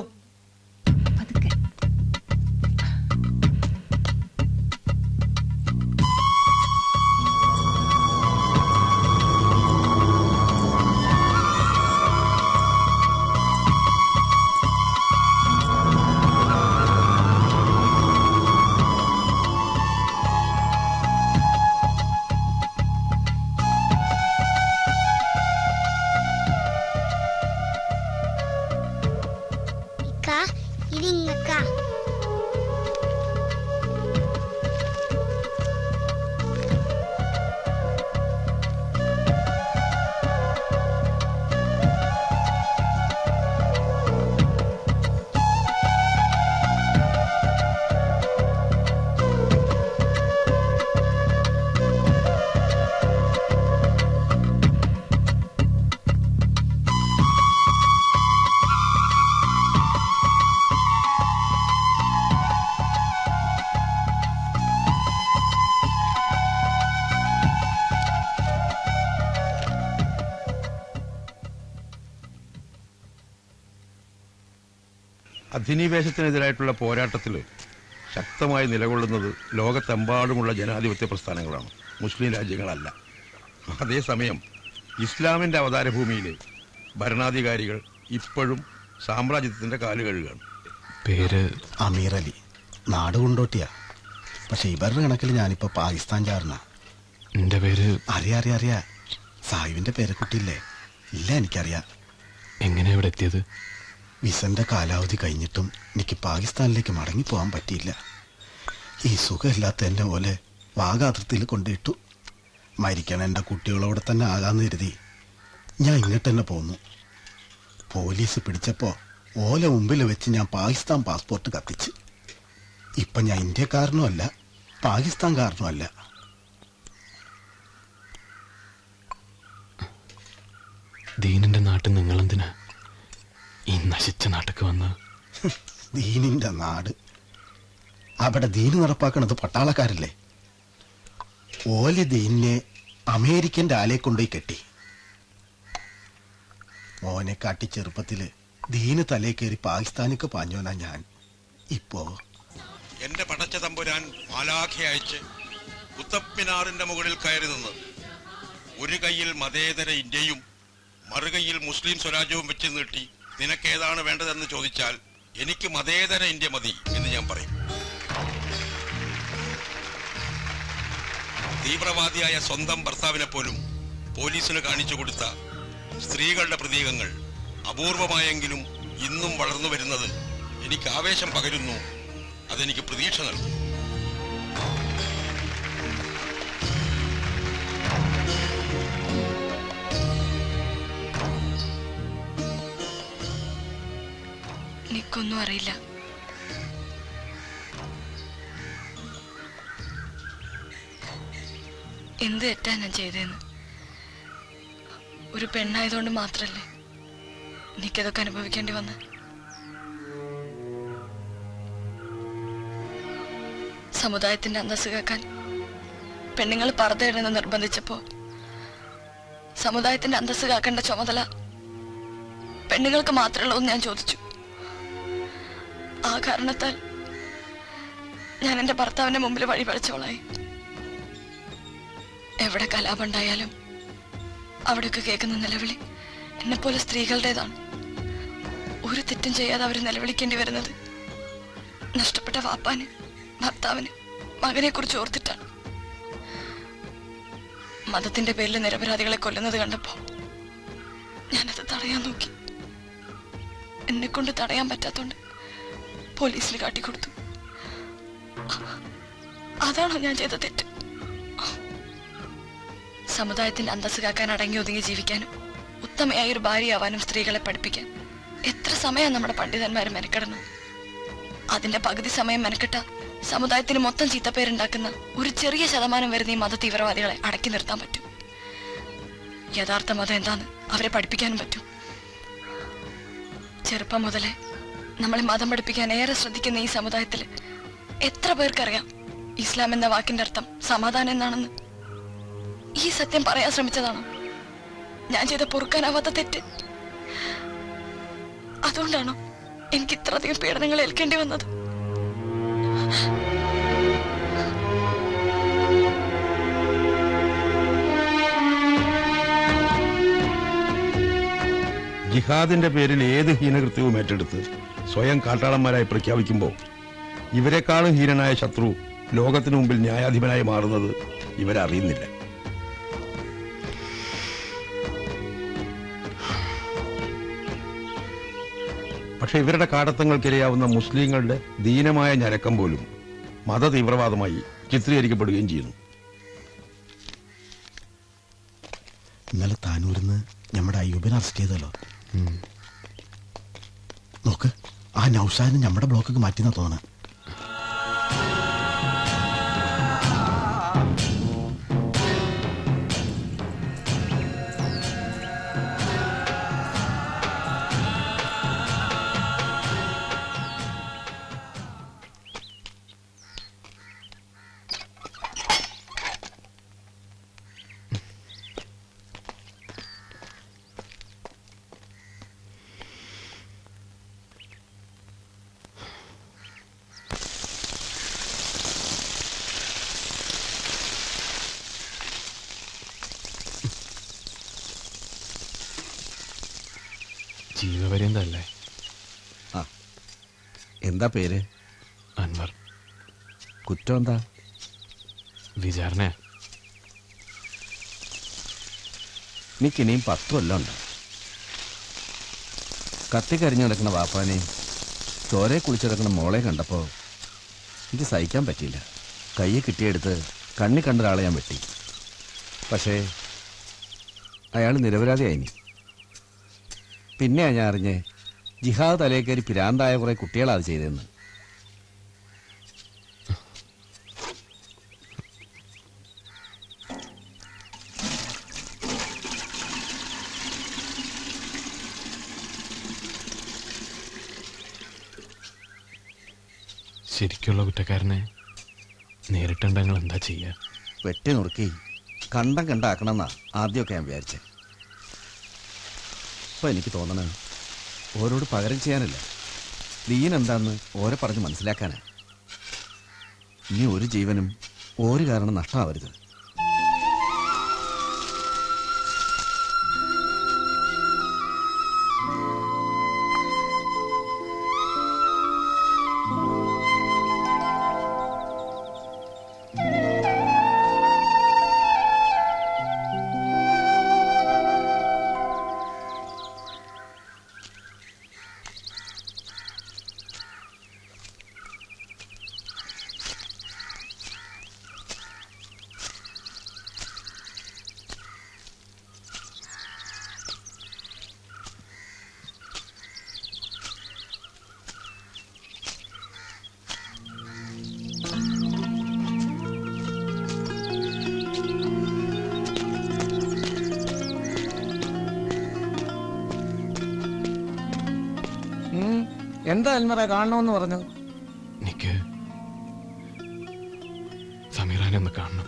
അധിനിവേശത്തിനെതിരായിട്ടുള്ള പോരാട്ടത്തിൽ ശക്തമായി നിലകൊള്ളുന്നത് ലോകത്തെമ്പാടുമുള്ള ജനാധിപത്യ പ്രസ്ഥാനങ്ങളാണ്, മുസ്ലിം രാജ്യങ്ങളല്ല. അതേസമയം ഇസ്ലാമിൻ്റെ അവതാരഭൂമിയിലെ ഭരണാധികാരികൾ ഇപ്പോഴും സാമ്രാജ്യത്തിൻ്റെ കാലുകഴുകാണ്. പേര് അമീർ അലി, നാട് കൊണ്ടോട്ടിയാ. പക്ഷെ ഇവരുടെ കണക്കിൽ ഞാനിപ്പോ പാകിസ്ഥാൻ ചാർന്ന. എന്റെ പേര് അറിയാ. സാഹിബിന്റെ പേരക്കുട്ടിയില്ലേ? ഇല്ല, എനിക്കറിയാം. എങ്ങനെ ഇവിടെ എത്തിയത്? വിസന്റെ കാലാവധി കഴിഞ്ഞിട്ടും എനിക്ക് പാകിസ്ഥാനിലേക്ക് മടങ്ങിപ്പോകാൻ പറ്റിയില്ല. ഈ സുഖമില്ലാത്ത എന്നെ പോലെ വാഗാതിർത്തിയിൽ കൊണ്ടിട്ടു. മരിക്കാൻ എൻ്റെ കുട്ടികളോടെ തന്നെ ആകാമെന്ന് കരുതി ഞാൻ ഇങ്ങോട്ട് തന്നെ പോന്നു. പോലീസ് പിടിച്ചപ്പോൾ ഓല മുമ്പിൽ വെച്ച് ഞാൻ പാകിസ്ഥാൻ പാസ്പോർട്ട് കത്തിച്ച്. ഇപ്പം ഞാൻ ഇന്ത്യക്കാരനുമല്ല പാകിസ്ഥാൻകാരനുമല്ല. ദീനിന്റെ നാട്ടിൽ നിങ്ങളെന്തിനാ ഈ നശിച്ച നാട്ടിക്ക് വന്ന്? ദീനിന്റെ നാട്, അവിടെ ദീന് നടപ്പാക്കണത് പട്ടാളക്കാരല്ലേ. ഓല് ദീനിനെ അമേരിക്കൻ്റെ ആലയെ കൊണ്ടുപോയി കെട്ടി. മോനെ കാട്ടി ചെറുപ്പത്തില് ദീന് തലേ കയറി പാകിസ്ഥാനിക്ക് പാഞ്ഞോനാ ഞാൻ. ഇപ്പോ എന്റെ പടച്ച തമ്പുരാൻ മാലാഖയെ അയച്ച് കുത്തബ് മിനാറിന്റെ മുകളിൽ കയറി നിന്ന് ഒരു കൈയിൽ മതേതര ഇന്ത്യയും മറുകൈയിൽ മുസ്ലിം സ്വരാജ്യവും വെച്ച് നീട്ടി നിനക്കേതാണ് വേണ്ടതെന്ന് ചോദിച്ചാൽ എനിക്ക് മതേതര ഇന്ത്യ മതി എന്ന് ഞാൻ പറയും. തീവ്രവാദിയായ സ്വന്തം ഭർത്താവിനെ പോലും പോലീസിന് കാണിച്ചു കൊടുത്ത സ്ത്രീകളുടെ പ്രതീകങ്ങൾ അപൂർവമായെങ്കിലും ഇന്നും വളർന്നു വരുന്നത് എനിക്ക് ആവേശം പകരുന്നു, അതെനിക്ക് പ്രതീക്ഷ നൽകുന്നു. എനിക്കൊന്നും അറിയില്ല. എന്ത് തെറ്റാ ഞാൻ ചെയ്തതെന്ന്. ഒരു പെണ്ണായതുകൊണ്ട് മാത്രല്ലേ എനിക്കതൊക്കെ അനുഭവിക്കേണ്ടി വന്ന്. സമുദായത്തിന്റെ അന്തസ്സ് കാക്കാൻ പെണ്ണുങ്ങൾ പർദ്ദയിടുന്നത് നിർബന്ധിച്ചപ്പോ സമുദായത്തിന്റെ അന്തസ്സ് കാക്കേണ്ട ചുമതല പെണ്ണുങ്ങൾക്ക് മാത്രമേ ഉള്ളൂ ഞാൻ ചോദിച്ചു. ആ കാരണത്താൽ ഞാൻ എന്റെ ഭർത്താവിന്റെ മുമ്പിൽ വഴി പഴിച്ചവളായി. എവിടെ കലാപുണ്ടായാലും അവിടെയൊക്കെ കേൾക്കുന്ന നിലവിളി എന്നെപ്പോലെ സ്ത്രീകളുടേതാണ്. ഒരു തെറ്റും ചെയ്യാതെ അവർ നിലവിളിക്കേണ്ടി വരുന്നത് നഷ്ടപ്പെട്ട വാപ്പാന്, ഭർത്താവിന്, മകനെ കുറിച്ച് ഓർത്തിട്ടാണ്. മതത്തിന്റെ പേരിൽ നിരപരാധികളെ കൊല്ലുന്നത് കണ്ടപ്പോ ഞാനത് തടയാൻ നോക്കി. എന്നെ കൊണ്ട് തടയാൻ പറ്റാത്തോണ്ട് പോലീസിൽ കാട്ടിക്കൊടുത്തു. അതാണോ ഞാൻ ചെയ്ത തെറ്റ്? സമുദായത്തിന്റെ അന്തസ്സ് കാക്കാൻ അടങ്ങി ഒതുങ്ങി ജീവിക്കാനും ഉത്തമയായ ഒരു ഭാര്യയാവാനും സ്ത്രീകളെ പഠിപ്പിക്കാൻ എത്ര സമയം നമ്മുടെ പണ്ഡിതന്മാര് മെനക്കെടണം. അതിന്റെ പകുതി സമയം മെനക്കെട്ട സമുദായത്തിന് മൊത്തം ചീത്തപ്പേരുണ്ടാക്കുന്ന ഒരു ചെറിയ ശതമാനം വരുന്ന ഈ മത തീവ്രവാദികളെ അടക്കി നിർത്താൻ പറ്റും. യഥാർത്ഥ മതം എന്താന്ന് അവരെ പഠിപ്പിക്കാനും പറ്റും. ചെറുപ്പം മുതലേ നമ്മളെ മതം പഠിപ്പിക്കാൻ ഏറെ ശ്രദ്ധിക്കുന്ന ഈ സമുദായത്തിൽ എത്ര പേർക്കറിയാം ഇസ്ലാം എന്ന വാക്കിന്റെ അർത്ഥം സമാധാനം എന്നാണെന്ന്? ഈ സത്യം പറയാൻ ശ്രമിച്ചതാണോ ഞാൻ ചെയ്ത പൊറുക്കാനാവാത്ത തെറ്റ്? അതുകൊണ്ടാണോ എനിക്ക് ഇത്രയധികം പീഡനങ്ങൾ ഏൽക്കേണ്ടി വന്നത്? ജിഹാദിന്റെ പേരിൽ ഏത് ഹീനകൃത്യവും ഏറ്റെടുത്ത് സ്വയം കാട്ടാളന്മാരായി പ്രഖ്യാപിക്കുമ്പോൾ ഇവരെക്കാളും ഹീനനായ ശത്രു ലോകത്തിനു മുമ്പിൽ ന്യായാധിപനായി മാറുന്നത് ഇവരറിയുന്നില്ല. പക്ഷെ ഇവരുടെ കാടത്തങ്ങൾക്കിരയാവുന്ന മുസ്ലിങ്ങളുടെ ദീനമായ ഞരക്കം പോലും മത തീവ്രവാദമായി ചിത്രീകരിക്കപ്പെടുകയും ചെയ്യുന്നു. ഇന്നലെ താനൂരിന്ന് നമ്മുടെ അയ്യൂബിനെ അറസ്റ്റ് ചെയ്തല്ലോ. നോക്ക്, ആ നൗഷാദിനെ നമ്മുടെ ബ്ലോക്കൊക്കെ മാറ്റിന്നാ തോന്നണ. ജീവപര്യന്തല്ലേ? ആ, എന്താ പേര്? അൻവർ. കുറ്റം എന്താ? വിചാരണ. എനിക്കിനിയും 10 കൊല്ലം ഉണ്ട്. കത്തിക്കരിഞ്ഞു കിടക്കുന്ന വാപ്പാനെയും ചോരെ കുളിച്ചു കിടക്കുന്ന മോളെ കണ്ടപ്പോൾ എനിക്ക് സഹിക്കാൻ പറ്റിയില്ല. കയ്യെ കിട്ടിയെടുത്ത് കണ്ണി കണ്ട ഒരാളെ ഞാൻ വെട്ടി. പക്ഷേ അയാൾ നിരപരാധിയായിനി. പിന്നെയാണ് ഞാൻ അറിഞ്ഞ് ജിഹാദ് തലയേക്കരി പിരാന്തായ കുറെ കുട്ടികളാണ് അത് ചെയ്തതെന്ന്. ശരിക്കുള്ള കുറ്റക്കാരനെ നേരിട്ടുണ്ടെങ്കിൽ എന്താ ചെയ്യുക? വെട്ടി നുറുക്കി കണ്ടം കണ്ടാക്കണമെന്നാ ആദ്യമൊക്കെ ഞാൻ വിചാരിച്ചേ. ഇപ്പം എനിക്ക് തോന്നണ ഓരോട് പകരം ചെയ്യാനല്ല, ദീൻ എന്താന്ന് ഓരെ പറഞ്ഞ് മനസ്സിലാക്കാനാ. ഇനി ഒരു ജീവനും ഒരു കാരണം നഷ്ടമാവരുത്. എന്താ അൽമറ കാണണമെന്ന് പറഞ്ഞു? എനിക്ക് സമീറാനെ ഒന്ന് കാണണം.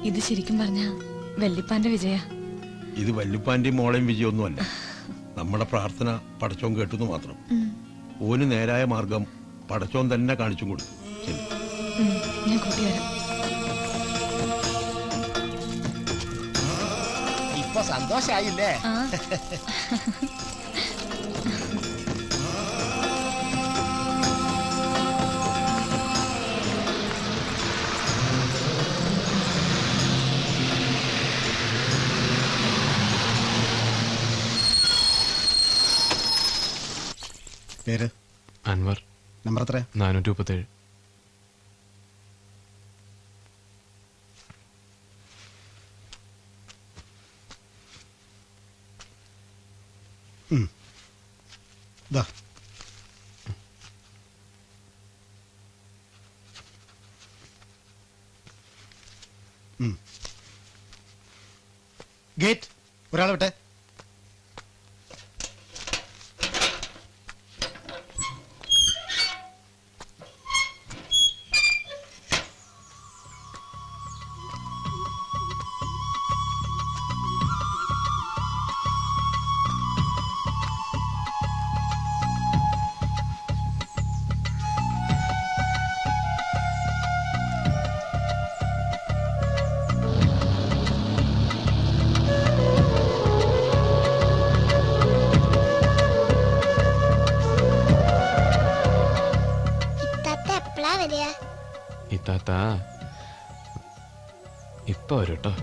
ഇത് ശരിക്കും പറഞ്ഞ വല്യപ്പാന്റെ വിജയ. ഇത് വല്യപ്പാന്റെയും മോളെയും വിജയമൊന്നുമല്ല. നമ്മുടെ പ്രാർത്ഥന പടച്ചോൻ കേട്ടുന്നു മാത്രം. ഓന് നേരായ മാർഗം പടച്ചോൻ തന്നെ കാണിച്ചും കൊടുത്തു. ഞാൻ കൂട്ടിവരാം. ഇപ്പൊ സന്തോഷായില്ലേ? പേര് അൻവർ. നമ്പർ എത്ര? 437. ഗേറ്റ് ഒരാളെ വിട്ടെ. ഇത്താത്ത ഇപ്പൊ വരും കേട്ടോ.